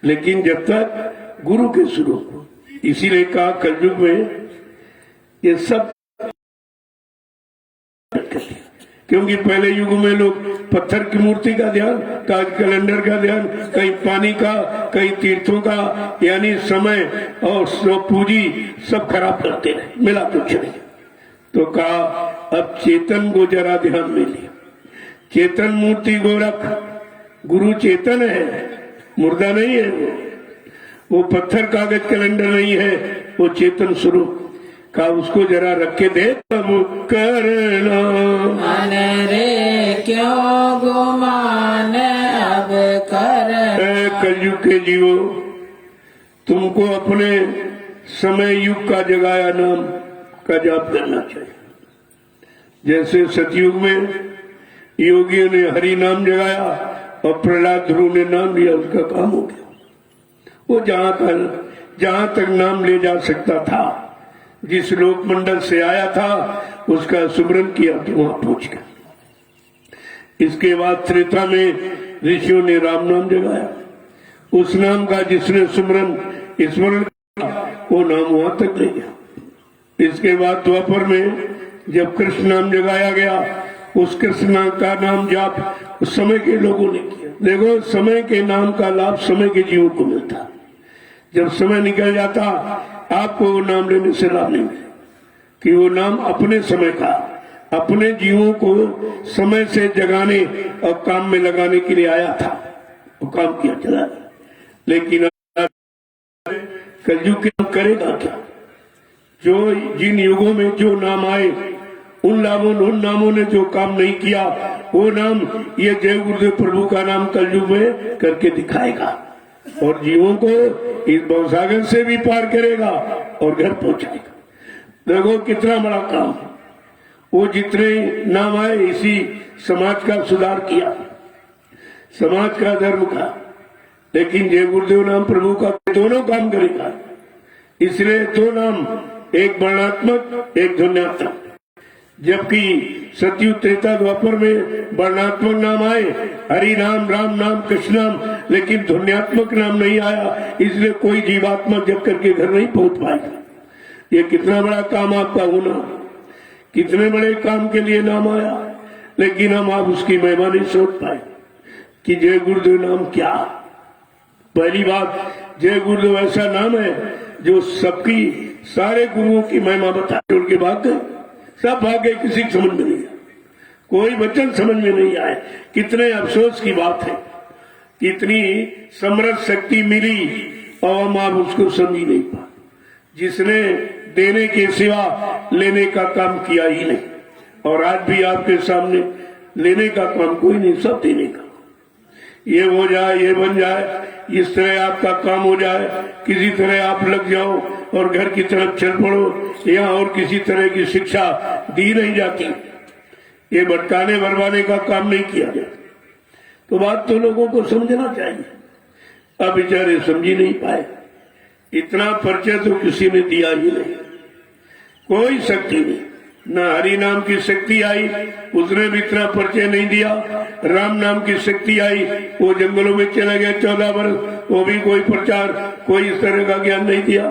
लेकिन जब तक गुरु के स्वरूप, इसीलिए कहा कलयुग में ये सब, क्योंकि पहले युग में लोग पत्थर की मूर्ति का ध्यान, कैलेंडर का ध्यान, कहीं पानी का, कहीं तीर्थों का, यानी समय और पूजी सब खराब करते रहे, मिला कुछ नहीं। तो कहा अब चेतन को जरा ध्यान में लिया, चेतन मूर्ति को रख, गुरु चेतन है, मुर्दा नहीं है। वो पत्थर कागज कैलेंडर नहीं है, वो चेतन स्वरूप का। उसको जरा रख के दे तब करना। मन रे क्यों गुमान अब करना। कलयुग के जीवो, तुमको अपने समय युग का जगाया नाम का जाप करना चाहिए। जैसे सतयुग में योगियों ने हरि नाम जगाया और प्रहलाद ध्रुव ने नाम लिया, उसका काम हो गया। वो जहां तक नाम ले जा सकता था, जिस लोक मंडल से आया था, उसका सुमरन किया तो वहां पहुंच गया। इसके बाद त्रेता में ऋषियों ने राम नाम जगाया। उस नाम का जिसने स्मरण किया, वो नाम वहां तक ले गया। इसके बाद द्वापर में जब कृष्ण नाम जगाया गया, उस कृष्ण नाम का नाम जाप उस समय के लोगों ने किया। देखो, समय के नाम का लाभ समय के जीवों को मिलता। जब समय निकल जाता, आपको वो नाम लेने से लाभ नहीं मिले, कि वो नाम अपने समय का, अपने जीवों को समय से जगाने और काम में लगाने के लिए आया था। वो काम किया चला, लेकिन कलयुग के नाम करेगा क्या? जो जिन युगों में जो नाम आए, उन नामों ने जो काम नहीं किया, वो नाम ये जय गुरुदेव प्रभु का नाम कलयुग में करके दिखाएगा और जीवों को इस भवसागर से भी पार करेगा और घर पहुंचाएगा। देखो कितना बड़ा काम है। वो जितने नाम आए, इसी समाज का सुधार किया, समाज का, धर्म का। लेकिन जय गुरुदेव नाम प्रभु का दोनों काम करेगा। इसलिए दो नाम, एक वर्णात्मक, एक ध्वन्यात्मक। जबकि सतयुग त्रेता द्वापर में वर्णात्मक नाम आए, हरि नाम, राम नाम, कृष्ण नाम, लेकिन ध्वन्यात्मक नाम नहीं आया। इसलिए कोई जीवात्मा जब करके घर नहीं पहुंच पाएगा। ये कितना बड़ा काम आपका होना, कितने बड़े काम के लिए नाम आया, लेकिन हम आप उसकी महिमा नहीं सोच पाए कि जय गुरुदेव नाम क्या। पहली बात, जय गुरुदेव ऐसा नाम है जो सबकी, सारे गुरुओं की महिमा बता छोड़ के भाग गए, सब भाग गए, किसी को समझ में नहीं आया, कोई वचन समझ में नहीं आए। कितने अफसोस की बात है, कितनी समृद्ध शक्ति मिली और हम आप उसको समझ नहीं पाए। जिसने देने के सिवा लेने का काम किया ही नहीं, और आज भी आपके सामने लेने का काम कोई नहीं, सब देने का। ये हो जाए, ये बन जाए, इस तरह आपका काम हो जाए, किसी तरह आप लग जाओ और घर की तरफ चल पड़ो, यहाँ और किसी तरह की शिक्षा दी नहीं जाती। ये भटकाने भरवाने का काम नहीं किया गया। तो बात तो लोगों को समझना चाहिए। अब बेचारे समझ ही नहीं पाए। इतना परिचय तो किसी ने दिया ही नहीं, कोई शक्ति नहीं। न हरि नाम की शक्ति आई, उसने भी इतना परिचय नहीं दिया। राम नाम की शक्ति आई, वो जंगलों में चला गया 14 वर्ष, वो भी कोई प्रचार, कोई इस तरह का ज्ञान नहीं दिया।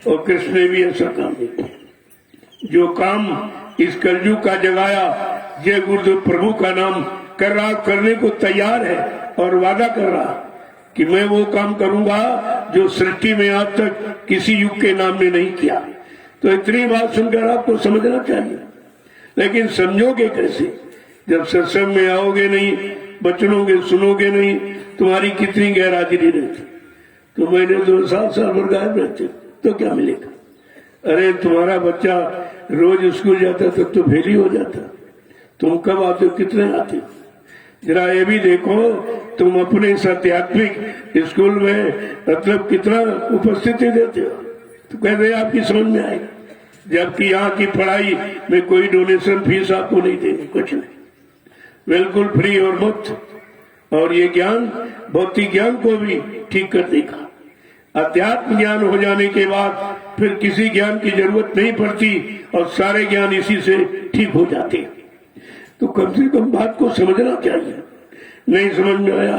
और कृष्ण ने भी ऐसा काम नहीं किया। जो काम इस कलयुग का जगाया, जय गुरुदेव प्रभु का नाम कर रहा, करने को तैयार है और वादा कर रहा कि मैं वो काम करूंगा जो सृष्टि में आज तक किसी युग के नाम ने नहीं किया। तो इतनी बात सुनकर आपको समझना चाहिए। लेकिन समझोगे कैसे जब सत्संग में आओगे नहीं, बचनोगे, सुनोगे नहीं, तुम्हारी कितनी गैरहाजिरी रहती। तो मैंने 2 साल भर गायब रहते तो क्या मिलेगा? अरे तुम्हारा बच्चा रोज स्कूल जाता तब तो फेल ही हो जाता। तुम कब आते हो, कितने आते हो? जरा ये भी देखो, तुम अपने इस आध्यात्मिक स्कूल में मतलब कितना उपस्थिति देते हो। तो कहते हैं आपकी समझ में आएगा, जबकि यहाँ की पढ़ाई में कोई डोनेशन फीस आपको नहीं देनी, कुछ नहीं, बिल्कुल फ्री और मुफ्त। और ये ज्ञान भौतिक ज्ञान को भी ठीक कर देगा। अध्यात्म ज्ञान हो जाने के बाद फिर किसी ज्ञान की जरूरत नहीं पड़ती और सारे ज्ञान इसी से ठीक हो जाते हैं। तो कम से कम बात को समझना चाहिए। नहीं समझ में आया,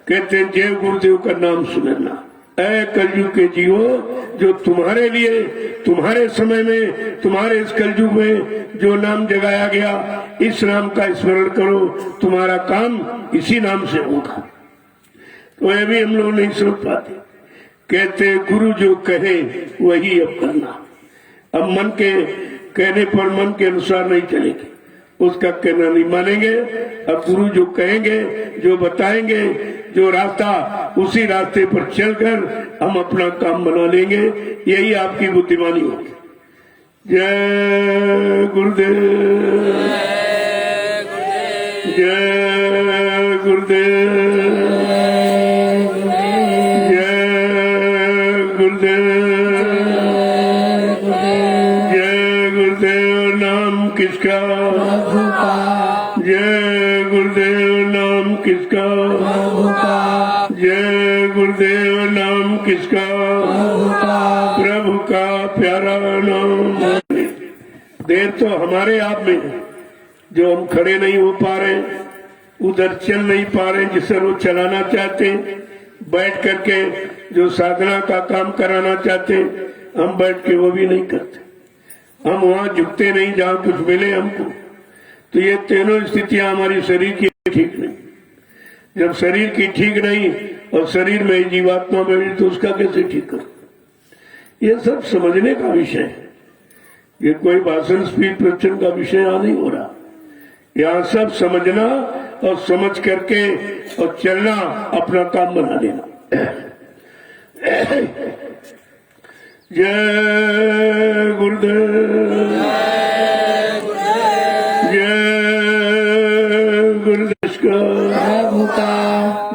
कहते हैं जय गुरुदेव का नाम सुनना। ऐ कलयुग के जीवो, जो तुम्हारे लिए, तुम्हारे समय में, तुम्हारे इस कलयुग में जो नाम जगाया गया, इस नाम का स्मरण करो, तुम्हारा काम इसी नाम से होगा। तो ये भी हम लोग नहीं समझ पाते। कहते गुरु जो कहे वही अब करना। अब मन के कहने पर, मन के अनुसार नहीं चलेगी। उसका कहना नहीं मानेंगे। अब गुरु जो कहेंगे, जो बताएंगे, जो रास्ता, उसी रास्ते पर चलकर हम अपना काम बना लेंगे। यही आपकी बुद्धिमानी होगी। जय गुरुदेव, जय गुरुदेव, जय गुरुदेव, जय गुरुदेव। नाम किसका? प्रभु का। जय गुरुदेव। नाम किसका? प्रभु का। जय गुरुदेव। नाम किसका? प्रभु का। प्रभु का प्यारा नाम। देर तो हमारे आप में है, जो हम खड़े नहीं हो पा रहे, उधर चल नहीं पा रहे जिससे वो चलाना चाहते, बैठ करके जो साधना का काम कराना चाहते, हम बैठ के वो भी नहीं करते। हम वहां झुकते नहीं जहां कुछ मिले हमको। तो ये तीनों स्थितियां हमारी शरीर की ठीक नहीं। जब शरीर की ठीक नहीं और शरीर में जीवात्मा में भी, तो उसका कैसे ठीक करो? ये सब समझने का विषय है। ये कोई भाषण स्पीच प्रवचन का विषय यहाँ नहीं हो रहा। यहाँ सब समझना और समझ करके और चलना, अपना काम बना लेना। जय गुरुदेव, जय गुरुदेव का। प्रभु का।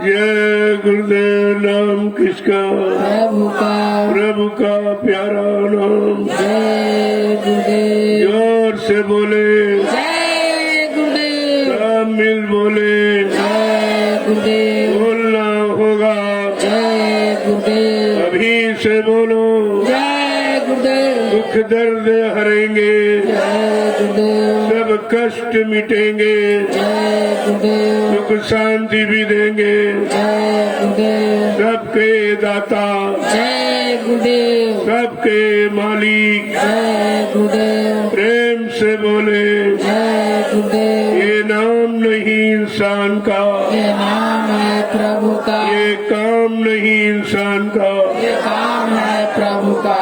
जय गुरुदेव। नाम किसका? प्रभु का। प्रभु का प्यारा नाम। जय गुरुदेव। जोर से बोले, जय गुरुदेव। सब मिल बोले, जय गुरुदेव। बोलना होगा। जय गुरुदेव। अभी से बोलो, जय गुरुदेव। दुख दर्द हरेंगे, जय गुरुदेव। सब कष्ट मिटेंगे, जय गुरुदेव। सुख शांति भी देंगे। जय गुरुदेव। सबके दाता, जय गुरुदेव। सबके मालिक, जय गुरुदेव। प्रेम से बोले, जय गुरुदेव। ये नाम नहीं इंसान का, ये नाम है प्रभु का। ये काम नहीं इंसान का। ये काम है प्रभु का।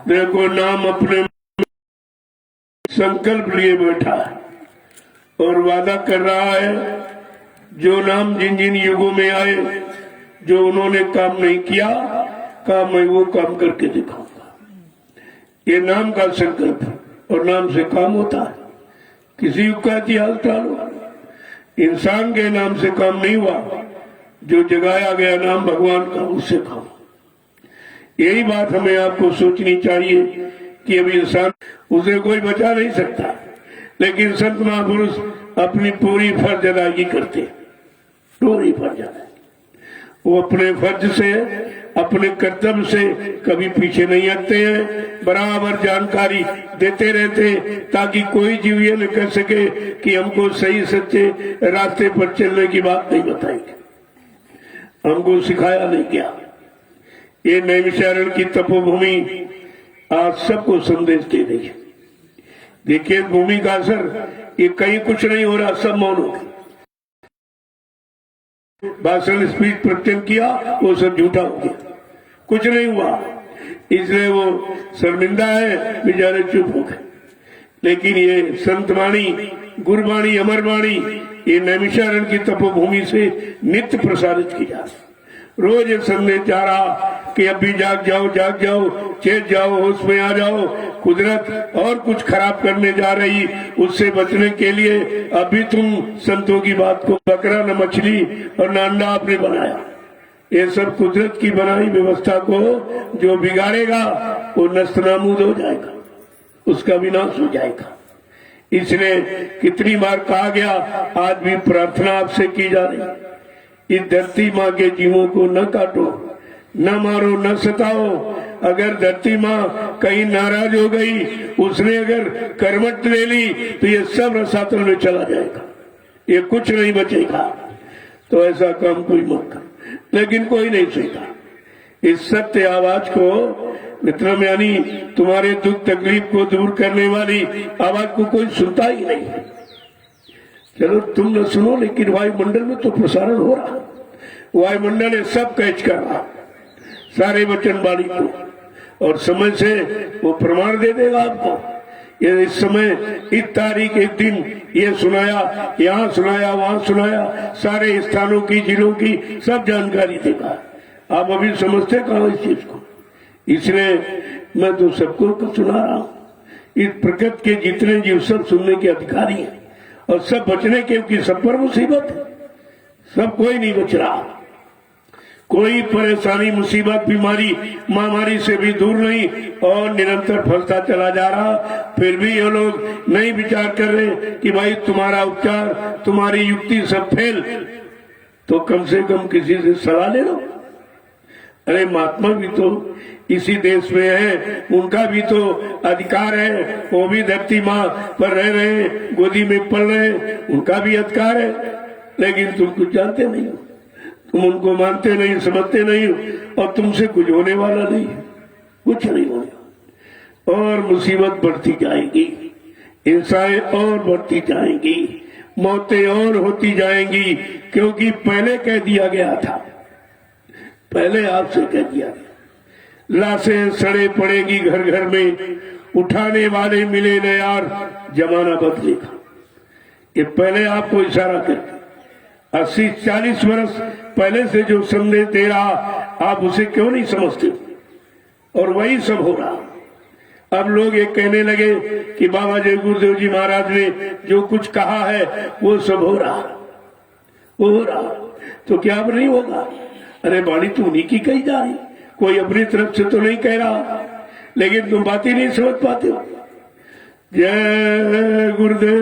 देखो, नाम अपने संकल्प लिए बैठा है और वादा कर रहा है, जो नाम जिन जिन युगों में आए, जो उन्होंने काम नहीं किया, का मैं वो काम करके दिखाऊंगा। ये नाम का संकल्प है और नाम से काम होता है। किसी युग का इतिहास डालो, इंसान के नाम से काम नहीं हुआ। जो जगाया गया नाम भगवान का, उससे काम। यही बात हमें आपको सोचनी चाहिए कि अभी इंसान, उसे कोई बचा नहीं सकता, लेकिन संत महापुरुष अपनी पूरी फर्ज अदायगी करते, पूरी फर्ज अदायगी। वो अपने फर्ज से, अपने कर्तव्य से कभी पीछे नहीं हटते हैं, बराबर जानकारी देते रहते, ताकि कोई जीव ये न कह सके कि हमको सही सच्चे रास्ते पर चलने की बात नहीं बताएंगे, हमको सिखाया नहीं क्या। ये नैमिषारण्य की तपोभूमि आज सबको संदेश दे रही है। देखिए, भूमि का असर, ये कहीं कुछ नहीं हो रहा, सब मौन हो गए। भाषण स्पीच प्रवचन किया, वो सब झूठा हो गया, कुछ नहीं हुआ। इसलिए वो शर्मिंदा है, बेचारे चुप हो गए। लेकिन ये संतवाणी, गुरबाणी, अमरवाणी, ये नैमिषारण्य की तपोभूमि से नित्य प्रसारित की जा रही। रोज ये संदेश जा रहा कि अभी जाग जाओ, जाग जाओ, चेत जाओ, होश में आ जाओ। कुदरत और कुछ खराब करने जा रही, उससे बचने के लिए अभी तुम संतों की बात को, बकरा न मछली और न अंडा आपने बनाया। ये सब कुदरत की बनाई व्यवस्था को जो बिगाड़ेगा, वो नस्तनाबूद हो जाएगा, उसका विनाश हो जाएगा। इसलिए कितनी बार कहा गया, आज भी प्रार्थना आपसे की जा रही, इस धरती माँ के जीवों को न काटो, न मारो, न सताओ। अगर धरती माँ कहीं नाराज हो गई, उसने अगर करवट ले ली, तो ये सब रसातल में चला जाएगा, ये कुछ नहीं बचेगा। तो ऐसा काम कोई मत कर। लेकिन कोई नहीं सुनता इस सत्य आवाज को। मित्रों, यानी तुम्हारे दुख तकलीफ को दूर करने वाली आवाज को कोई सुनता ही नहीं। चलो तुम न सुनो, लेकिन वायुमंडल में तो प्रसारण हो रहा, वायुमंडल ये सब कैच कर रहा, सारे वचन वाणी को, और समय से वो प्रमाण दे देगा आपको। ये इस समय इस तारीख एक दिन ये सुनाया, यहाँ सुनाया, वहाँ सुनाया, सारे स्थानों की, जिलों की सब जानकारी देगा। आप अभी समझते कहाँ इस चीज को? इसलिए मैं तो सबको सुना रहा हूँ। इस प्रकृति के जितने जीव सब सुनने के अधिकारी हैं और सब बचने के, क्योंकि सब पर मुसीबत है, सब कोई नहीं बच रहा। कोई परेशानी, मुसीबत, बीमारी, महामारी से भी दूर नहीं और निरंतर फंसता चला जा रहा। फिर भी ये लोग नहीं विचार कर रहे कि भाई तुम्हारा उपचार, तुम्हारी युक्ति सब फेल, तो कम से कम किसी से सलाह ले लो। अरे महात्मा भी तो इसी देश में है, उनका भी तो अधिकार है, वो भी धरती माँ पर रह रहे, गोदी में पल रहे, उनका भी अधिकार है। लेकिन तुम कुछ जानते नहीं हो, तुम उनको मानते नहीं, समझते नहीं हो और तुमसे कुछ होने वाला नहीं, कुछ नहीं होने। और मुसीबत बढ़ती जाएगी, हिंसाएं और बढ़ती जाएंगी, मौतें और होती जाएंगी, क्योंकि पहले कह दिया गया था, पहले आपसे कह दिया गया, लाशें सड़े पड़ेगी घर घर में, उठाने वाले मिले न यार, जमाना बदलेगा। ये पहले आपको इशारा करके 80-40 वर्ष पहले से जो संदेश दे रहा, आप उसे क्यों नहीं समझते? और वही सब हो रहा। अब लोग ये कहने लगे कि बाबा जय गुरुदेव जी महाराज ने जो कुछ कहा है वो सब हो रहा, वो हो रहा, तो क्या अब नहीं होगा? अरे वाणी तो उन्हीं की कही जा रही, कोई अपनी तरफ से तो नहीं कह रहा, लेकिन तुम बात ही नहीं समझ पाते हो। जय गुरुदेव,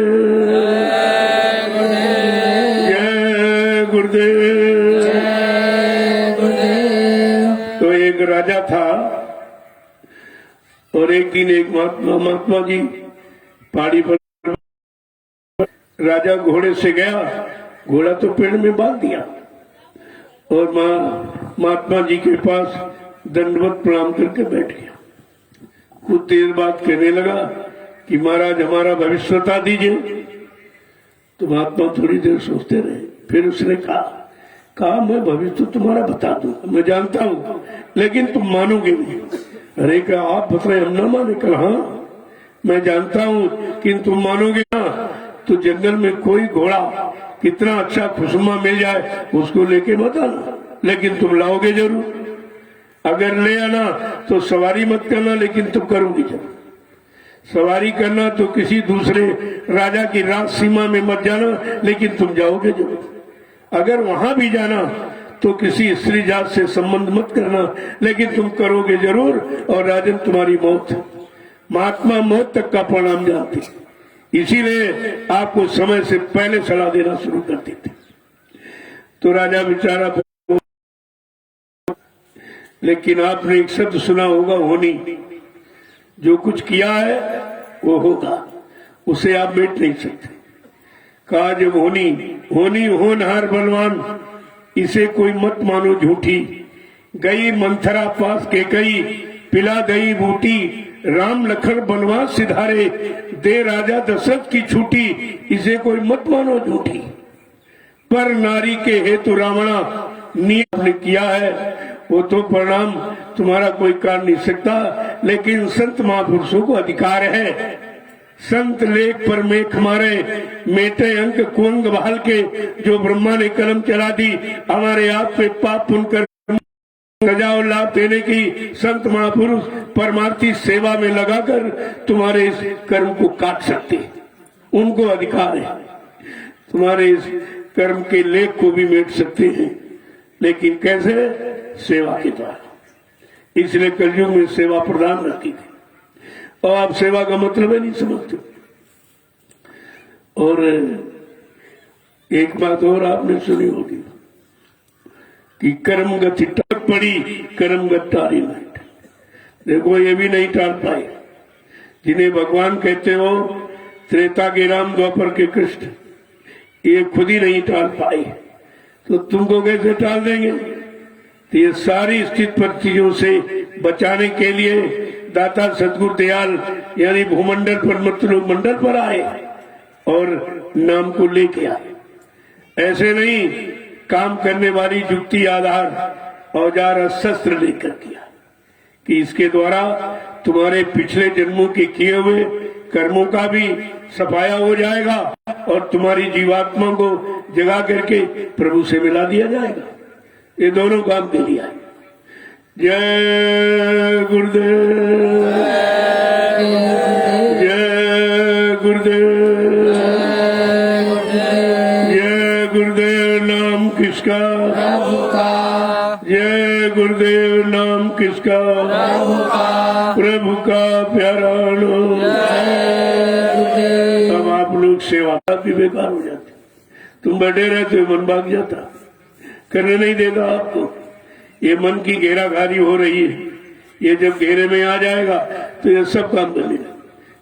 जय गुरुदेव। तो एक राजा था और एक दिन एक महात्मा जी पहाड़ी पर, राजा घोड़े से गया, घोड़ा तो पेड़ में बांध दिया और महात्मा जी के पास दंडवत प्रणाम करके बैठ गया। कुछ देर बाद कहने लगा कि महाराज हमारा भविष्य बता दीजिए। तो महात्मा थोड़ी देर सोचते रहे, फिर उसने कहा मैं भविष्य तुम्हारा बता दूंगा, मैं जानता हूँ, लेकिन तुम मानोगे नहीं। अरे क्या आप बताए, हम ना माने? कल हाँ मैं जानता हूँ कि तुम मानोगे ना। तो जंगल में कोई घोड़ा कितना अच्छा खुशनुमा मिल जाए उसको लेके मत आना, लेकिन तुम लाओगे जरूर। अगर ले आना तो सवारी मत करना, लेकिन तुम करोगे जरूर। सवारी करना तो किसी दूसरे राजा की राज सीमा में मत जाना, लेकिन तुम जाओगे जरूर। अगर वहां भी जाना तो किसी स्त्री जात से संबंध मत करना, लेकिन तुम करोगे जरूर। और राजन तुम्हारी मौत, महात्मा मौत तक का परिणाम जानते, इसीलिए आपको समय से पहले सलाह देना शुरू कर देते। तो राजा बेचारा, लेकिन आपने एक शब्द सुना होगा, होनी। जो कुछ किया है वो होगा, उसे आप मिट नहीं सकते। कहा जब होनी होनहार बलवान, इसे कोई मत मानो झूठी। गई मंथरा पास के कई, पिला दई बूटी। राम लखन बनवास सिधारे, दे राजा दशरथ की छूटी। इसे कोई मत मानो झूठी। पर नारी के हेतु रावणा, नियम ने किया है वो तो परिणाम तुम्हारा कोई कर नहीं सकता, लेकिन संत महापुरुषों को अधिकार है। संत लेख पर मेख मारे, मेटे अंक कुंग बहाल के। जो ब्रह्मा ने कलम चला दी, हमारे आप पे पाप पुण्य कर सजा और लाभ देने की संत महापुरुष परमार्थी सेवा में लगाकर तुम्हारे इस कर्म को काट सकते, उनको अधिकार है। तुम्हारे इस कर्म के लेख को भी मेट सकते हैं, लेकिन कैसे? सेवा के द्वारा। इसलिए कलयुग में सेवा प्रदान रखी थी, और आप सेवा का मतलब है नहीं समझते। और एक बात और आपने सुनी होगी कि कर्म गति टक पड़ी, कर्म गति नहीं। देखो ये भी नहीं टाल पाए। जिन्हें भगवान कहते हो, त्रेता के राम, द्वापर के कृष्ण, ये खुद ही नहीं टाल पाए, तो तुमको कैसे टाल देंगे? तो ये सारी स्थित परिस्थितियों से बचाने के लिए दाता सदगुरु दयाल यानी भूमंडल पर मतलब मंडल पर आए और नाम को लेके आए। ऐसे नहीं, काम करने वाली युक्ति आधार औजार शस्त्र लेकर किया कि इसके द्वारा तुम्हारे पिछले जन्मों के किए हुए कर्मों का भी सफाया हो जाएगा और तुम्हारी जीवात्मा को जगा करके प्रभु से मिला दिया जाएगा। ये दोनों काम के लिए है। जय गुरुदेव, जय गुरुदेव, जय गुरुदेव। नाम किसका? प्रभु का। जय गुरुदेव। नाम किसका? प्रभु का। प्रभु का प्यारा नाम। जय गुरुदेव। अब आप लोग सेवा भी बेकार हो जाती, तुम बैठे रहते हो, मन भाग जाता, करने नहीं देता आपको। ये मन की घेराघारी हो रही है, ये जब घेरे में आ जाएगा तो ये सब काम कर लेगा।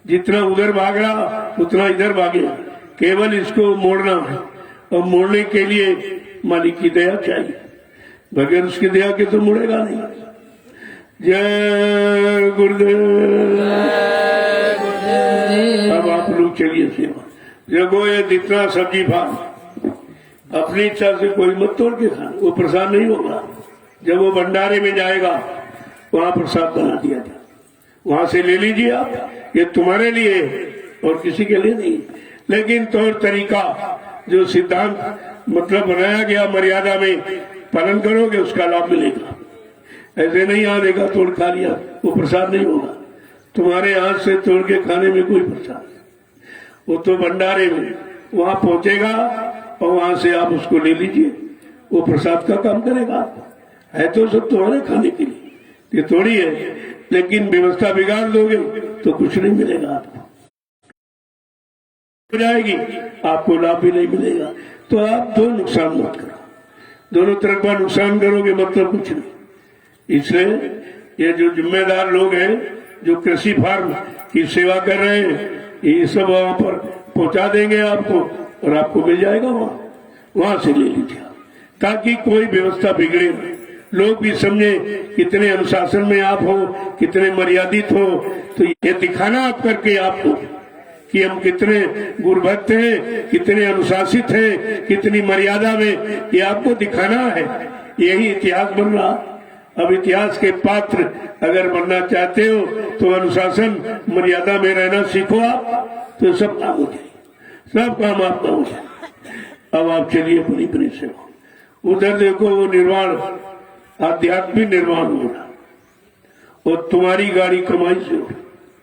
जितना उधर भाग रहा उतना इधर भागेगा, केवल इसको मोड़ना है। और मोड़ने के लिए मालिक की दया चाहिए, बगैर उसकी दया के तो मुड़ेगा नहीं। जय गुरुदेव। अब आप लोग चलिए सेवा। देखो ये जितना सब्जी भाग अपनी इच्छा से कोई मत तोड़ के खाना, वो प्रसाद नहीं होगा। जब वो भंडारे में जाएगा वहां प्रसाद बना दिया जाए, वहां से ले लीजिए आप, ये तुम्हारे लिए और किसी के लिए नहीं। लेकिन तौर तरीका जो सिद्धांत मतलब बनाया गया मर्यादा में पालन करोगे उसका लाभ मिलेगा। ऐसे नहीं आनेगा तोड़ खा लिया, वो प्रसाद नहीं होगा। तुम्हारे हाथ से तोड़ के खाने में कोई प्रसाद, वो तो भंडारे में वहां पहुंचेगा और वहां से आप उसको ले लीजिए, वो प्रसाद का काम करेगा। है तो सब तुम्हारे खाने के लिए, ये थोड़ी है। लेकिन व्यवस्था बिगाड़ दोगे तो कुछ नहीं मिलेगा आपको, हो जाएगी, आपको लाभ भी नहीं मिलेगा। तो आप दो नुकसान मत करो, दोनों तरफ का नुकसान करोगे मतलब कुछ नहीं। इसलिए ये जो जिम्मेदार लोग हैं जो कृषि फार्म की सेवा कर रहे हैं, ये सब वहां पर पहुंचा देंगे आपको और आपको मिल जाएगा, वहां से ले लीजिए, ताकि कोई व्यवस्था बिगड़े नहीं। लोग भी समझे कितने अनुशासन में आप हो, कितने मर्यादित हो। तो ये दिखाना आप करके आपको कि हम कितने गुरुभक्त हैं, कितने अनुशासित हैं, कितनी मर्यादा में, ये आपको दिखाना है। यही इतिहास बन रहा। अब इतिहास के पात्र अगर बनना चाहते हो तो अनुशासन मर्यादा में रहना सीखो आप, तो सब काम हो जाए, सब काम आपका हो जाए। अब आप चलिए अपनी अपनी सेवा। उधर देखो वो निर्वाण, आध्यात्मिक निर्माण हो रहा, और तुम्हारी गाड़ी कमाई से हो रही।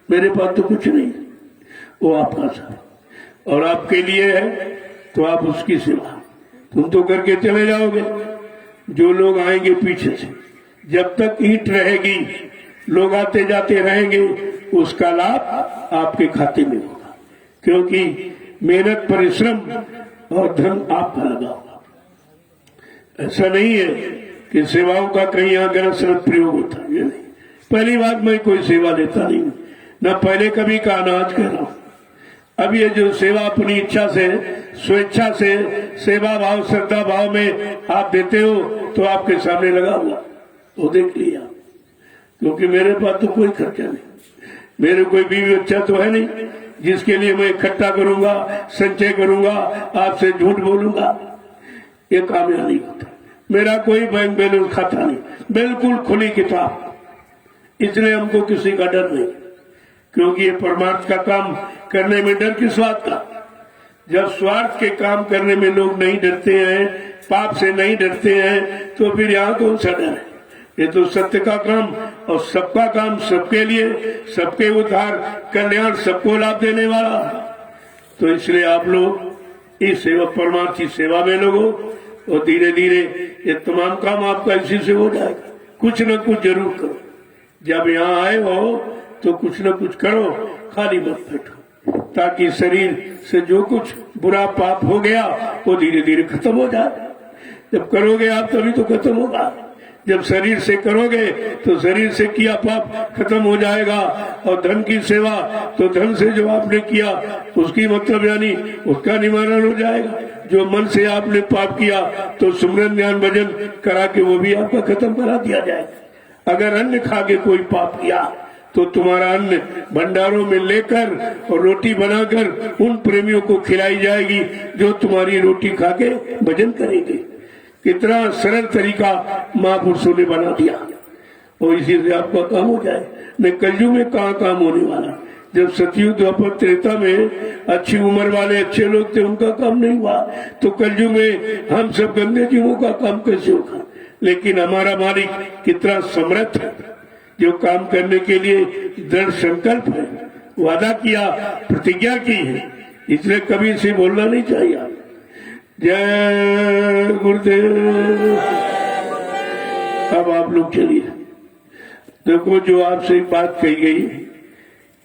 मेरे पास तो कुछ नहीं, वो आपका सब और आपके लिए है, तो आप उसकी सेवा तुम तो करके चले जाओगे। जो लोग आएंगे पीछे से, जब तक ईंट रहेगी लोग आते जाते रहेंगे, उसका लाभ आपके खाते में होगा, क्योंकि मेहनत परिश्रम और धन आपका लगा होगा। ऐसा नहीं है कि सेवाओं का कहीं यहाँ गलत सलत प्रयोग होता है, ये नहीं। पहली बात, मैं कोई सेवा लेता नहीं, ना पहले कभी का अनाज कह रहा हूं। अब ये जो सेवा अपनी इच्छा से, स्वेच्छा से, सेवा भाव श्रद्धा भाव में आप देते हो, तो आपके सामने लगा हुआ, वो देख लिया। क्योंकि मेरे पास तो कोई खर्चा नहीं, मेरे कोई बीवी बच्चा तो है नहीं जिसके लिए मैं इकट्ठा करूंगा, संचय करूंगा, आपसे झूठ बोलूंगा, ये काम यहाँ नहीं होता। मेरा कोई बैंक बैलेंस खाता नहीं, बिल्कुल खुली किताब। इसलिए हमको किसी का डर नहीं, क्योंकि ये परमार्थ का काम करने में डर किस बात का? जब स्वार्थ के काम करने में लोग नहीं डरते हैं, पाप से नहीं डरते हैं, तो फिर यहाँ कौन सा डर है? ये तो सत्य का काम और सबका काम, सबके लिए, सबके उद्धार कल्याण, सबको लाभ देने वाला। तो इसलिए आप लोग इस सेवा, परमार्थ की सेवा में लगो, और धीरे धीरे ये तमाम काम आपका इसी से हो जाएगा। कुछ न कुछ जरूर करो, जब यहाँ आए हो तो कुछ न कुछ करो, खाली मत बैठो, ताकि शरीर से जो कुछ बुरा पाप हो गया वो धीरे धीरे खत्म हो जाए। जब करोगे आप तभी तो खत्म होगा। जब शरीर से करोगे तो शरीर से किया पाप खत्म हो जाएगा। और धन की सेवा, तो धन से जो आपने किया उसकी मतलब यानी उसका निवारण हो जाएगा। जो मन से आपने पाप किया तो सुमरन ध्यान भजन करा के वो भी आपका खत्म करा दिया जाएगा। अगर अन्न खा के कोई पाप किया तो तुम्हारा अन्न भंडारों में लेकर और रोटी बनाकर उन प्रेमियों को खिलाई जाएगी जो तुम्हारी रोटी खा के भजन करेंगे। कितना सरल तरीका महापुरुषों ने बना दिया, और इसी से आपका काम हो जाए। न कलयुग में कहाँ काम होने वाला, जब सतयुग द्वापर त्रेता में अच्छी उम्र वाले अच्छे लोग थे, उनका काम नहीं हुआ, तो कलयुग में हम सब गंदे जीवों का काम कैसे होगा? लेकिन हमारा मालिक कितना समर्थ है, जो काम करने के लिए दृढ़ संकल्प है, वादा किया, प्रतिज्ञा की है, इसलिए कभी इसे बोलना नहीं चाहिए। जय गुरुदेव। अब आप लोग चलिए। देखो, जो आपसे एक बात कही गई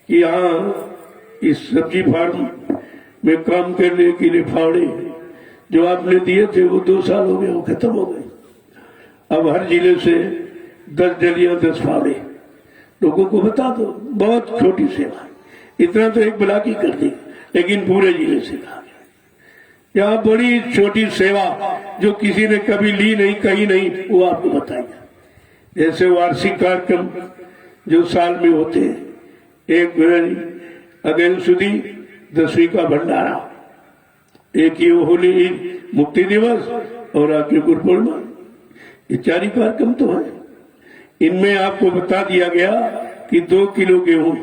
कि यहाँ इस सब्जी फार्म में काम करने के लिए फावड़े जो आपने दिए थे वो 2 साल हो गए, वो खत्म हो गए। अब हर जिले से 10 डलियां 10 फावड़े लोगों को बता दो। बहुत छोटी सेवा, इतना तो एक ब्लॉक ही कर दी, लेकिन पूरे जिले से कहा गया। यहाँ बड़ी छोटी सेवा जो किसी ने कभी ली नहीं, कही नहीं, वो आपको बताएगा। जैसे वार्षिक कार्यक्रम जो साल में होते हैं, 1 जनवरी, अगेन सुधी, 10वीं का भंडारा, एक ये होली मुक्ति दिवस और आपके गुरु पूर्णिमा, ये 4 ही कार्यक्रम तो है। इनमें आपको बता दिया गया कि 2 किलो गेहूं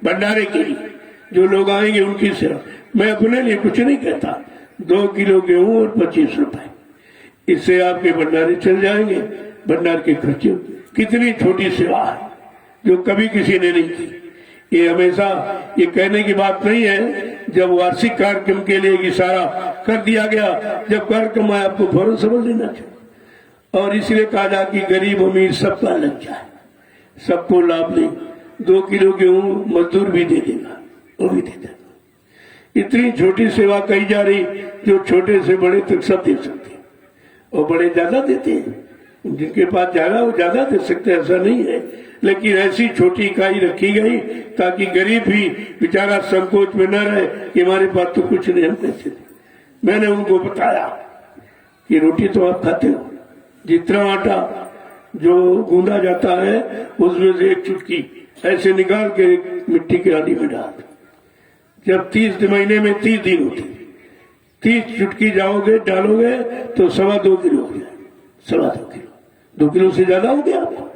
भंडारे के लिए जो लोग आएंगे उनकी सेवा। मैं अपने लिए कुछ नहीं कहता, 2 किलो गेहूं और 25 रुपए, इससे आपके भंडारे चल जाएंगे। भंडार के खर्चे, कितनी छोटी सेवा है जो कभी किसी ने नहीं की। ये हमेशा ये कहने की बात नहीं है। जब वार्षिक कार्यक्रम के लिए इशारा कर दिया गया, जब कार्यक्रम आया आपको फौरन समझ लेना चाहिए। और इसलिए कहा जा कि गरीब अमीर सबका लग जाए, सबको लाभ ले। 2 किलो गेहूं मजदूर भी दे देगा, वो भी दे देगा। इतनी छोटी सेवा कही जा रही, जो छोटे से बड़े तक सब दे सकते हैं, और बड़े ज्यादा देते हैं। जिनके पास ज्यादा वो ज्यादा दे सकते हैं, ऐसा नहीं है। लेकिन ऐसी छोटी इकाई रखी गई ताकि गरीब भी बेचारा संकोच में न रहे कि हमारे पास तो कुछ नहीं, हम कैसे दें। मैंने उनको बताया कि रोटी तो आप खाते हो, जितना आटा जो गूंदा जाता है उसमें से 1 चुटकी ऐसे निकाल के मिट्टी के आली में डाल दो। जब 30 महीने में 30 दिन होते, 30 चुटकी जाओगे डालोगे तो 2.25 किलो हो जाए। 2.25 किलो, 2 किलो से ज्यादा हो गया आपको।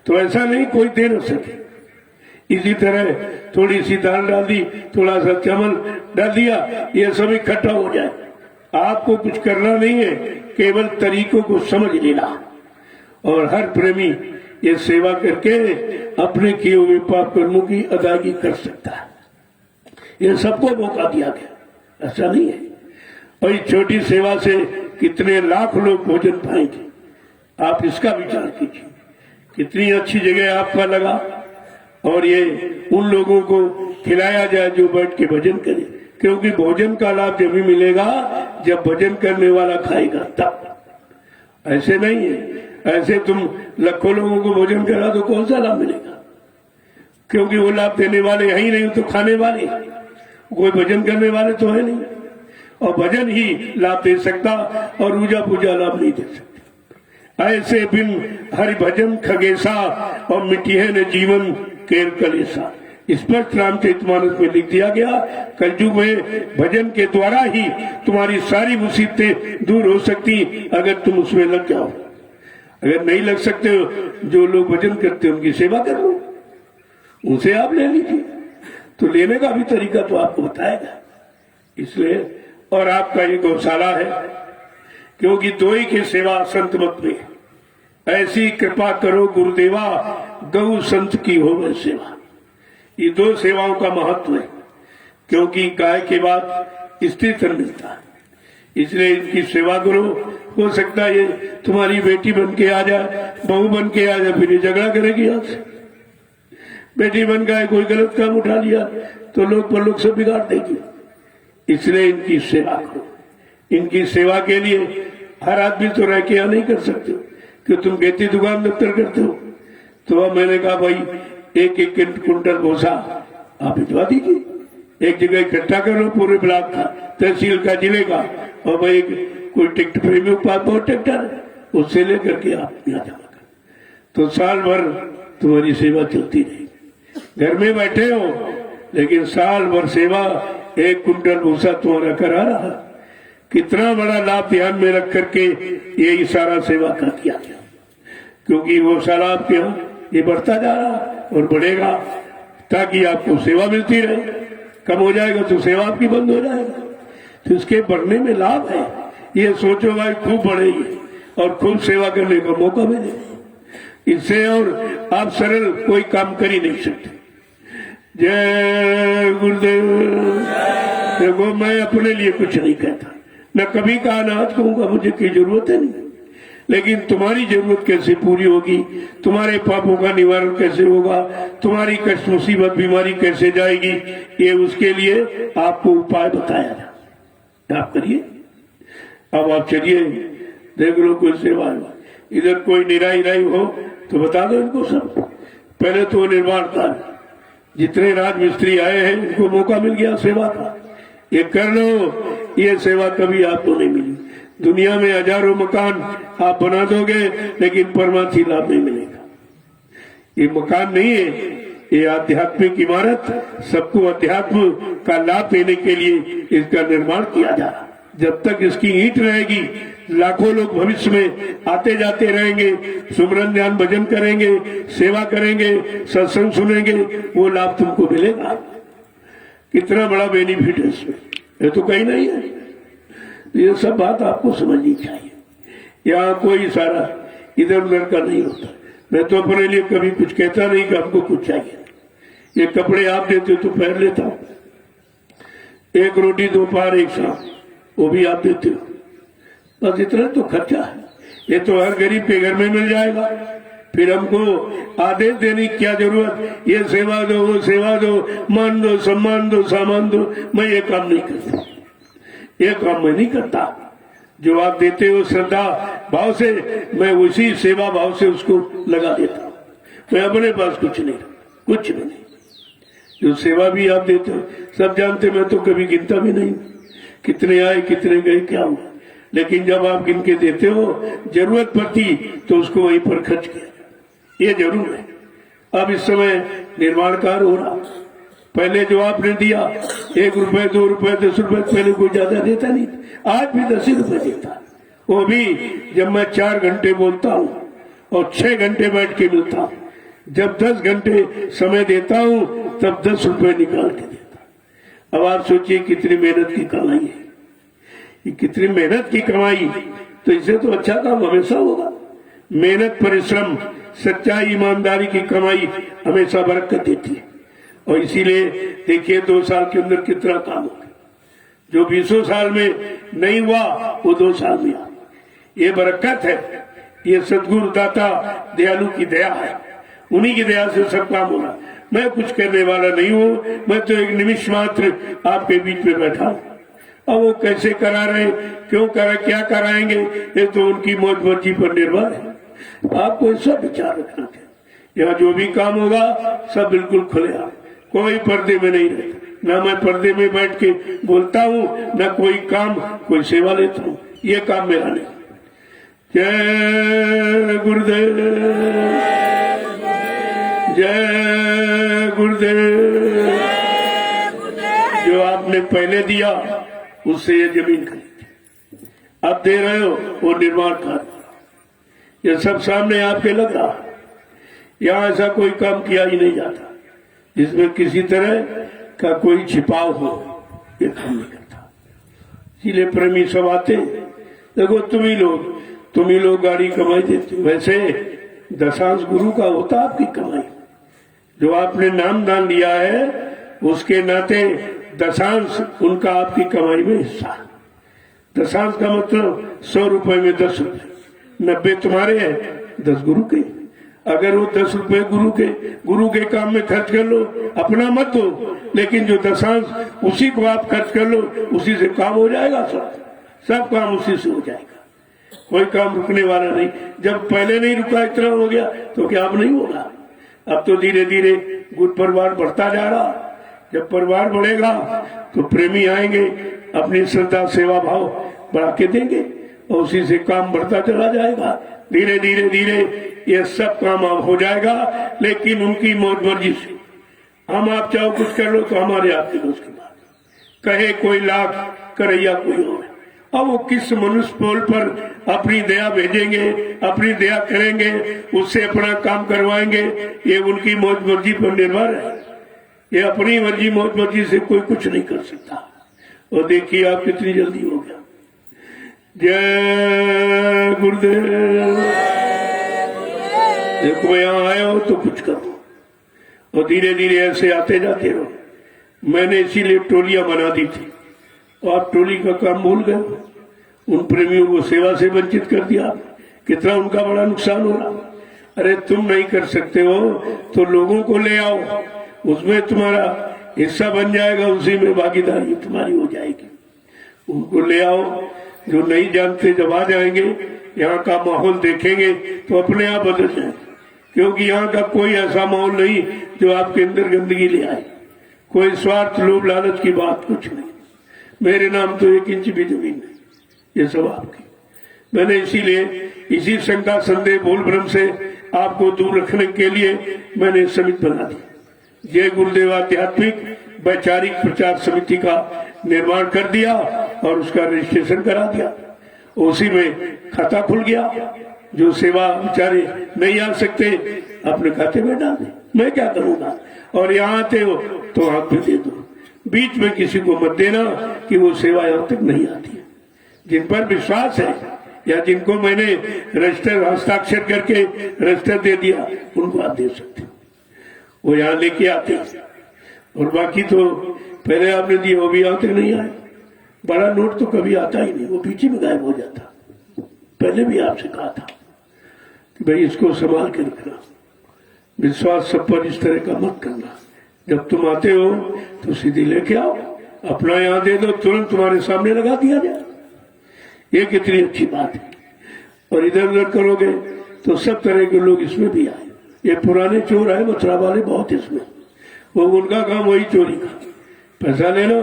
तो ऐसा नहीं कोई दे न सके। इसी तरह थोड़ी सी दाल डाल दी, थोड़ा सा चावल डाल दिया, ये सब इकट्ठा हो जाए। आपको कुछ करना नहीं है, केवल तरीकों को समझ लेना। और हर प्रेमी ये सेवा करके अपने किए हुए पाप कर्मों की अदायगी कर सकता है। ये सबको मौका दिया गया, ऐसा नहीं है। और इस छोटी सेवा से कितने लाख लोग भोजन पाएंगे, आप इसका विचार कीजिए। कितनी अच्छी जगह आपका लगा, और ये उन लोगों को खिलाया जाए जो बैठ के भजन करे। क्योंकि भोजन का लाभ जब भी मिलेगा जब भजन करने वाला खाएगा तब। ऐसे नहीं है, ऐसे तुम लाखों लोगों को भोजन करा तो कौन सा लाभ मिलेगा? क्योंकि वो लाभ देने वाले है ही नहीं, तो खाने वाले, कोई भजन करने वाले तो है नहीं। और भजन ही लाभ दे सकता, और पूजा पूजा लाभ नहीं दे सकता। ऐसे बिन हरि भजन खगेसा, और मिटिए न जीवन केर कलेसा। स्पष्ट रामचरितमानस में लिख दिया गया, कलयुग में भजन के द्वारा ही तुम्हारी सारी मुसीबतें दूर हो सकती, अगर तुम उसमें लग जाओ। अगर नहीं लग सकते हो, जो लोग भजन करते हैं उनकी सेवा कर लो, उनसे आप ले लीजिए। तो लेने का भी तरीका तो आपको बताएगा। इसलिए और आपका ये गौशाला है, क्योंकि 2 ही की सेवा संत मत में। ऐसी कृपा करो गुरुदेवा, गौ संत की हो वह सेवा। ये 2 सेवाओं का महत्व है, क्योंकि गाय के बाद स्त्री तन मिलता है, इसलिए इनकी सेवा करो। हो सकता है ये तुम्हारी बेटी बन के आ जाए, बहू बन के आ जाए, फिर ये झगड़ा करेगी आपसे। बेटी बन गए, कोई गलत काम उठा लिया तो लोग पर लोग सब बिगाड़ देगी। इसलिए इनकी सेवा करो। इनकी सेवा के लिए हर आदमी तो रह के नहीं कर सकते, कि तुम खेती दुकान दफ्तर करते हो। तो अब मैंने कहा भाई 1-1 कुंटल भूसा आप भिजवा दीजिए, एक जगह इकट्ठा कर लो पूरे ब्लॉक का, तहसील का, जिले का। और भाई कोई ट्रैक्टर प्रेमियों के पास बहुत ट्रैक्टर है, उससे लेकर के आप यहाँ जमा कर, तो साल भर तुम्हारी सेवा चलती रहेगी। घर में बैठे हो लेकिन साल भर सेवा, 1 कुंटल भूसा तुम्हारा करा रहा। कितना बड़ा लाभ ध्यान में रख करके ये सारा सेवा कर दिया गया, क्योंकि वो साला आपके यहाँ ये बढ़ता जा रहा और बढ़ेगा। ताकि आपको सेवा मिलती रहे। कम हो जाएगा तो सेवा आपकी बंद हो जाएगा। तो इसके बढ़ने में लाभ है। ये सोचो भाई खूब बढ़ेगी और खूब सेवा करने का मौका मिलेगा। इससे और आप सरल कोई काम कर ही नहीं सकते। जय गुरुदेव। देखो मैं अपने लिए कुछ नहीं कहता, न कभी कहा न आज कहूंगा मुझे की जरूरत है नहीं, लेकिन तुम्हारी जरूरत कैसे पूरी होगी, तुम्हारे पापों का निवारण कैसे होगा, तुम्हारी कष्ट मुसीबत बीमारी कैसे जाएगी, ये उसके लिए आपको उपाय बताया जाए, आप करिए। अब आप चलिए देख लो कोई सेवा इधर कोई निराई राई हो तो बता दो इनको सब। पहले तो निर्माण कार्य जितने राजमिस्त्री आए हैं इनको मौका मिल गया सेवा का, ये कर लो। ये सेवा कभी आपको नहीं मिली। दुनिया में हजारों मकान आप बना दोगे लेकिन परमार्थी लाभ नहीं मिलेगा। ये मकान नहीं है, ये आध्यात्मिक इमारत, सबको अध्यात्म का लाभ देने के लिए इसका निर्माण किया जा रहा। जब तक इसकी ईंट रहेगी लाखों लोग भविष्य में आते जाते रहेंगे, सुमरन ध्यान भजन करेंगे, सेवा करेंगे, सत्संग सुनेंगे, वो लाभ तुमको मिलेगा। कितना बड़ा बेनिफिट है इसमें, ये तो कहीं नहीं है। ये सब बात आपको समझनी चाहिए। यहाँ कोई सारा इधर उधर का नहीं होता। मैं तो अपने लिए कभी कुछ कहता नहीं कि आपको कुछ चाहिए। ये कपड़े आप देते तो पहन लेता हूँ, एक रोटी दोपहर एक शाम वो भी आप देते हो, बस इतना तो खर्चा है। ये तो हर गरीब के घर में मिल जाएगा। फिर हमको आदेश देने की क्या जरूरत, ये सेवा दो वो सेवा दो, मान दो सम्मान दो सामान दो। मैं ये काम नहीं करता, ये काम मैं नहीं करता। जो आप देते हो श्रद्धा भाव से, मैं उसी सेवा भाव से उसको लगा देता हूँ। मैं अपने पास कुछ भी नहीं। जो सेवा भी आप देते हो सब जानते, मैं तो कभी गिनता भी नहीं कितने आए कितने गए क्या हुआ, लेकिन जब आप गिन के देते हो जरूरत पड़ती तो उसको वहीं पर खर्च किया, ये जरूर है। अब इस समय निर्माण कार्य हो रहा। पहले जो आपने दिया 1 रुपए 2 रुपए 10 रुपए, पहले कोई ज्यादा देता नहीं, आज भी 10 ही रुपए देता। वो भी जब मैं 4 घंटे बोलता हूँ और 6 घंटे बैठ के मिलता हूँ। जब 10 घंटे समय देता हूँ तब 10 रुपए निकाल के देता। अब आप सोचिए कितनी मेहनत की कमाई है, ये कितनी मेहनत की कमाई। तो इससे तो अच्छा काम हमेशा होगा। मेहनत परिश्रम सच्चाई ईमानदारी की कमाई हमेशा बरकत देती है। और इसीलिए देखिए 2 साल के अंदर कितना काम हो गया। जो 20 साल में नहीं हुआ वो 2 साल में आ। ये बरकत है, ये सदगुरु दाता दयालु की दया है। उन्हीं की दया से सब काम हो रहा। मैं कुछ करने वाला नहीं हूँ, मैं तो एक निमिष मात्र आपके बीच में बैठा हूँ। अब वो कैसे करा रहे, क्यों करा, क्या कराएंगे, ये तो उनकी मौज मर्जी पर निर्भर है। आपको इसका विचार रखना चाहिए। यहाँ जो भी काम होगा सब बिल्कुल खुले आप, कोई पर्दे में नहीं रहता। ना मैं पर्दे में बैठ के बोलता हूँ, ना कोई काम कोई सेवा लेता हूँ, ये काम मेरा नहीं। जय गुरुदेव, जय गुरुदेव। जो आपने पहले दिया उससे ये जमीन खरीदी, अब दे रहे हो वो निर्माण कार्य, ये सब सामने आपके लग रहा। यहाँ ऐसा कोई काम किया ही नहीं जाता जिसमें किसी तरह का कोई छिपाव हो, ये काम नहीं करता। इसीलिए प्रेमी सब आते। देखो तुम ही लोग गाड़ी कमाई देते। वैसे दशांश गुरु का होता आपकी कमाई। जो आपने नाम दान लिया है उसके नाते दशांश उनका आपकी कमाई में हिस्सा। दशांश का मतलब 100 रुपए में 10 रुपए, 90 तुम्हारे हैं, 10 गुरु के। अगर वो 10 रुपए गुरु के काम में खर्च कर लो, अपना मत दो, लेकिन जो दशांश उसी को आप खर्च कर लो, उसी से काम हो जाएगा। सब काम उसी से हो जाएगा। कोई काम रुकने वाला नहीं। जब पहले नहीं रुका इतना हो गया तो क्या अब नहीं होगा। अब तो धीरे धीरे गुरु परिवार बढ़ता जा रहा। जब परिवार बढ़ेगा तो प्रेमी आएंगे, अपनी श्रद्धा सेवा भाव बढ़ा के देंगे और उसी से काम बढ़ता चला जाएगा। धीरे धीरे धीरे ये सब काम अब हो जाएगा, लेकिन उनकी मौज मर्जी से। हम आप चाहो कुछ कर लो तो हमारे आपकी उसकी बात, कहे कोई लाख करैया कोई और। अब वो किस मनुष्य पोल पर अपनी दया भेजेंगे, अपनी दया करेंगे, उससे अपना काम करवाएंगे, ये उनकी मौज मर्जी पर निर्भर है। ये अपनी मर्जी मर्जी से कोई कुछ नहीं कर सकता। और देखिए आप कितनी जल्दी हो गया। जय गुरुदेव। देखो यहाँ आए हो तो कुछ करो और धीरे धीरे ऐसे आते जाते रहो। मैंने इसीलिए टोलियां बना दी थी और आप टोली का काम भूल गए। उन प्रेमियों को सेवा से वंचित कर दिया। कितना उनका बड़ा नुकसान हो रहा। अरे तुम नहीं कर सकते हो तो लोगों को ले आओ, उसमें तुम्हारा हिस्सा बन जाएगा, उसी में भागीदारी तुम्हारी हो जाएगी। उनको ले आओ जो नहीं जानते, जब आ जाएंगे यहाँ का माहौल देखेंगे तो अपने आप बदल जाएंगे। क्योंकि यहाँ का कोई ऐसा माहौल नहीं जो आपके अंदर गंदगी ले आए। कोई स्वार्थ लोभ लालच की बात कुछ नहीं। मेरे नाम तो 1 इंच भी जमीन नहीं, ये सब आपकी। मैंने इसीलिए इसी शंका संदेह भूल भ्रम से आपको दूर रखने के लिए मैंने समिति बना दी। जय गुरुदेव आध्यात्मिक वैचारिक प्रचार समिति का निर्माण कर दिया और उसका रजिस्ट्रेशन करा दिया। उसी में खाता खुल गया। जो सेवा बेचारे नहीं आ सकते अपने खाते में डाल दे। मैं क्या करूंगा। और यहाँ आते हो तो हाथ में दे दो। बीच में किसी को मत देना कि वो सेवा यहाँ तक नहीं आती है। जिन पर विश्वास है या जिनको मैंने रजिस्टर हस्ताक्षर करके रजिस्टर दे दिया उनको आप दे सकते हो। वो यहाँ लेके आते और बाकी तो पहले आपने दिए वो भी यहाँ तक नहीं आए। बड़ा नोट तो कभी आता ही नहीं, वो पीछे में गायब हो जाता। पहले भी आपसे कहा था कि भाई इसको संभाल के रखना, विश्वास सब पर इस तरह का मत करना। जब तुम आते हो तो सीधे लेके आओ, अपना यहाँ दे दो, तुरंत तुम्हारे सामने लगा दिया जाए। ये कितनी अच्छी बात है। और इधर उधर करोगे तो सब तरह के लोग इसमें भी आए। ये पुराने चोर है मथुरा वाले बहुत इसमें, वो उनका काम वही चोरी का, पैसा लेना,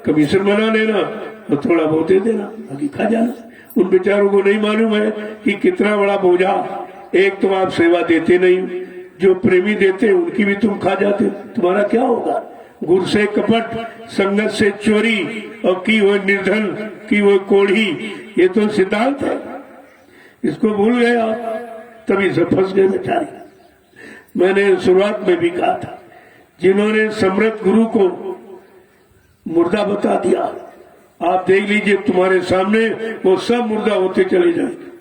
कमीशन बना लेना और थोड़ा बहुत दे देना, बाकी खा जाना। उन बेचारों को नहीं मालूम है कि कितना बड़ा बोझा। एक तो आप सेवा देते नहीं, जो प्रेमी देते उनकी भी तुम खा जाते, तुम्हारा क्या होगा। गुर से कपट, संगत से चोरी और की वो निर्धन की वो कोढ़ी, ये तो सिद्धांत है। इसको भूल गए आप, तभी से फंस गए बेचारे। मैंने शुरुआत में भी कहा था, जिन्होंने समृद्ध गुरु को मुर्दा बता दिया, आप देख लीजिए तुम्हारे सामने वो सब मुर्दा होते चले जाएंगे,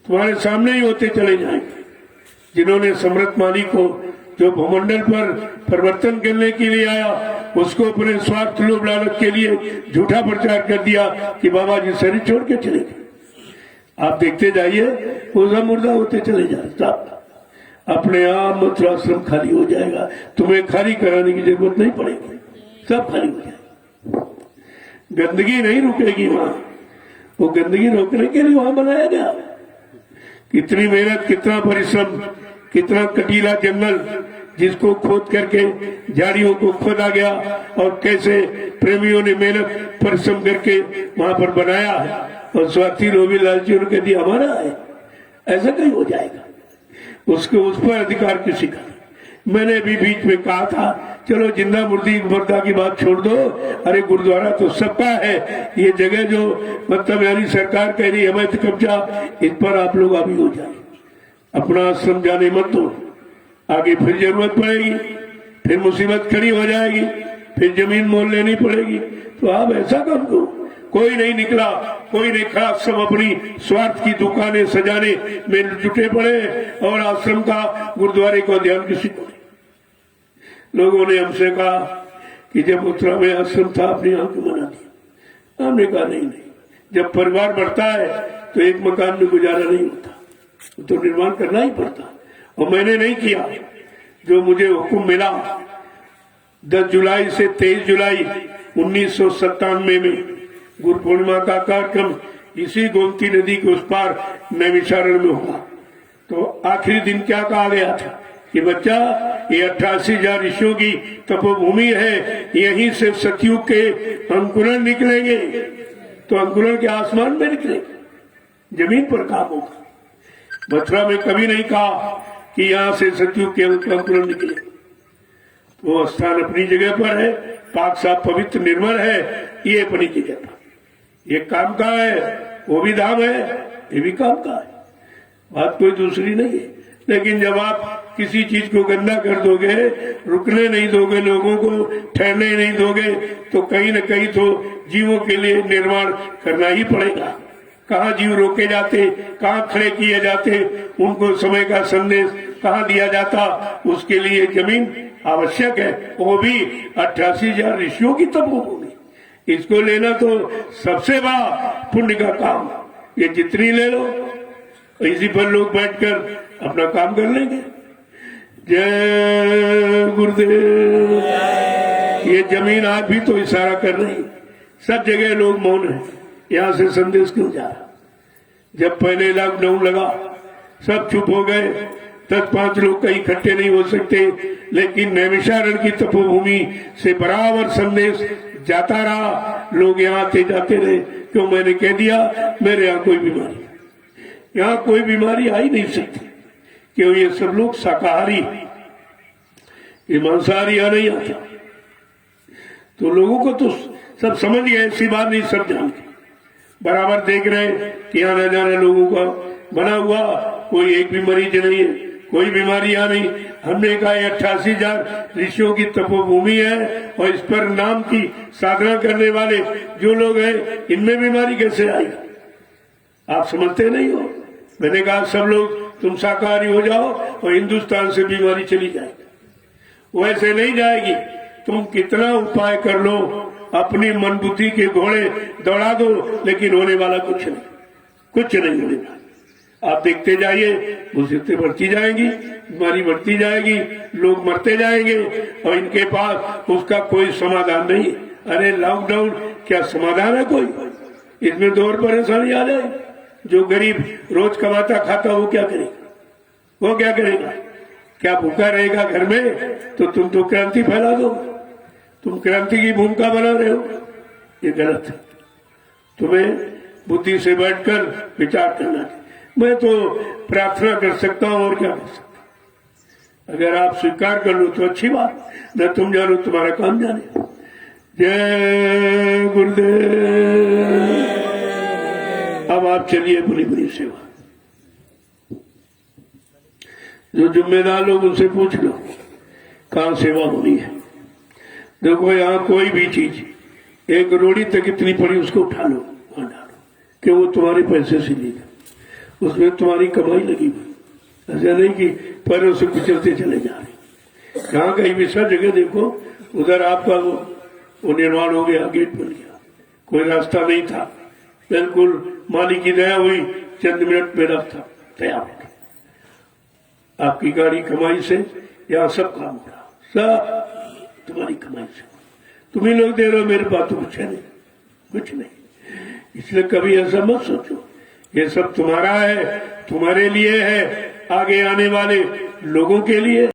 तुम्हारे सामने ही होते चले जाएंगे। जिन्होंने समृद्ध माली को, जो भूमंडल पर परिवर्तन करने के लिए आया, उसको अपने स्वार्थ लोभ लालच के लिए झूठा प्रचार कर दिया कि बाबा जी शरीर छोड़ के चले गए। आप देखते जाइए वो सब मुर्दा होते चले जाए। अपने आप मथुराश्रम खाली हो जाएगा, तुम्हें खाली कराने की जरूरत नहीं पड़ेगी, सब खाली हो जाएगा। गंदगी नहीं रुकेगी वहां, वो गंदगी रोकने के लिए वहां बनाया गया। कितनी मेहनत, कितना परिश्रम, कितना कटीला जंगल जिसको खोद करके झाड़ियों को खोदा गया और कैसे प्रेमियों ने मेहनत परिश्रम करके वहां पर बनाया है। और स्वार्थी लोभी लालचियों ने कह दिया हमारा है, ऐसा कहीं हो जाएगा। उसको उस पर अधिकार किसी का। मैंने भी बीच में कहा था चलो जिंदा मुर्दा की बात छोड़ दो, अरे गुरुद्वारा तो सबका है। ये जगह जो मतलब यानी सरकार कह रही है अवैध कब्जा, इन पर आप लोग अभी हो जाए, अपना आश्रम जाने मत दो। आगे फिर जरूरत पड़ेगी, फिर मुसीबत खड़ी हो जाएगी, फिर जमीन मोल लेनी पड़ेगी। तो आप ऐसा कर दो। कोई नहीं निकला, कोई नहीं खड़ा, सब अपनी स्वार्थ की दुकानें सजाने में जुटे पड़े और आश्रम का, गुरुद्वारे का ध्यान किसी को नहीं। लोगों ने हमसे कहा कि जब मथुरा में आश्रम था आपने यहाँ क्यों बना दिया। हमने कहा नहीं, जब परिवार बढ़ता है तो एक मकान में गुजारा नहीं होता, तो निर्माण करना ही पड़ता। और मैंने नहीं किया। जो मुझे हुक्म मिला 10 जुलाई से 23 जुलाई 1997 में गुरु पूर्णिमा का कार्यक्रम इसी गोमती नदी के उस पार नैमिषारण्य में होगा। तो आखिरी दिन क्या कहा गया था कि बच्चा ये 88,000 ऋषियों की तपोभूमि है, यहीं से सतयुग के अंकुरण निकलेंगे। तो अंकुरण के आसमान में निकलेंगे, जमीन पर काम होगा। मथुरा में कभी नहीं कहा कि यहाँ से सतयुग के अंकुरण निकले। वो स्थान अपनी जगह पर है, पाक साफ पवित्र निर्मल है, ये अपनी जगह पर। ये काम का है, वो भी धाम है, ये भी काम का है, बात कोई दूसरी नहीं है। लेकिन जब आप किसी चीज को गंदा कर दोगे, रुकने नहीं दोगे, लोगों को ठहरने नहीं दोगे, तो कहीं न कहीं तो जीवों के लिए निर्माण करना ही पड़ेगा। कहाँ जीव रोके जाते, कहाँ खड़े किए जाते, उनको समय का संदेश कहाँ दिया जाता, उसके लिए जमीन आवश्यक है। वो भी 88,000 ऋषियों की तपोभूमि, इसको लेना तो सबसे बड़ा पुण्य का काम। ये जितनी ले लो, इसी पर लोग बैठकर अपना काम कर लेंगे। जय गुरुदेव। ये जमीन आज भी तो इशारा कर रही, सब जगह लोग मौन है। यहाँ से संदेश क्यों जा रहा? जब पहले लॉकडाउन लगा, सब चुप हो गए, 10-5 लोग कहीं इकट्ठे नहीं हो सकते, लेकिन नैमिषारण्य की तपोभूमि से बराबर संदेश जाता रहा। लोग यहाँ आते जाते रहे। क्यों? मैंने कह दिया मेरे यहाँ कोई बीमारी, यहाँ कोई बीमारी आ ही नहीं सकती, क्यों? ये सब लोग शाकाहारी, ये मांसाहारी यहाँ नहीं आता। तो लोगों को तो सब समझ गए, ऐसी बात नहीं, सब जान गए, बराबर देख रहे कि यहाँ न जाने लोगों का बना हुआ कोई एक भी मरीज नहीं है, कोई बीमारी यहाँ नहीं। हमने कहा 88,000 ऋषियों की तपोभूमि है और इस पर नाम की साधना करने वाले जो लोग हैं, इनमें बीमारी कैसे आई? आप समझते नहीं हो। मैंने कहा सब लोग तुम शाकाहारी हो जाओ और हिंदुस्तान से बीमारी चली जाएगी। वैसे नहीं जाएगी। तुम कितना उपाय कर लो, अपनी मन बुद्धि के घोड़े दौड़ा दो, लेकिन होने वाला कुछ नहीं, कुछ नहीं होने वाला। आप देखते जाइए, मुसीबतें बढ़ती जाएंगी, बीमारी बढ़ती जाएगी, लोग मरते जाएंगे और इनके पास उसका कोई समाधान नहीं। अरे लॉकडाउन क्या समाधान है कोई? इसमें तो और परेशानी आ जाए। जो गरीब रोज कमाता खाता वो क्या करेगा? वो क्या करेगा? क्या भूखा रहेगा घर में? तो तुम तो क्रांति फैला दो, तुम क्रांति की भूमिका बना रहे हो। ये गलत है। तुम्हें बुद्धि से बैठकर विचार करना है। मैं तो प्रार्थना कर सकता हूं, और क्या कर सकता। अगर आप स्वीकार कर लो तो अच्छी बात, न तुम जानो तुम्हारा काम जाने। जय गुरुदेव। अब आप चलिए बड़ी बड़ी सेवा। जो जिम्मेदार लोग उनसे पूछ लो कहाँ सेवा होनी है। देखो यहाँ कोई भी चीज, एक रोड़ी तक इतनी पड़ी, उसको उठा लो, वहां डालो, कि वो तुम्हारे पैसे से ली, उसमें तुम्हारी कमाई लगी हुई। ऐसा नहीं कि पैरों से कुचलते चले जा रहे। कहाँ कहीं भी सब जगह देखो, उधर आपका वो निर्माण हो गया, गेट बन गया, कोई रास्ता नहीं था, बिल्कुल मालिक की दया हुई, चंद मिनट में रास्ता तैयार हो गया। आपकी गाड़ी कमाई से यहाँ सब काम हो रहा, सब तुम्हारी कमाई से। तुम ही लोग दे रहे हो, मेरे पास तो कुछ है नहीं, कुछ नहीं। इसलिए कभी ऐसा मत सोचो, ये सब तुम्हारा है, तुम्हारे लिए है, आगे आने वाले लोगों के लिए।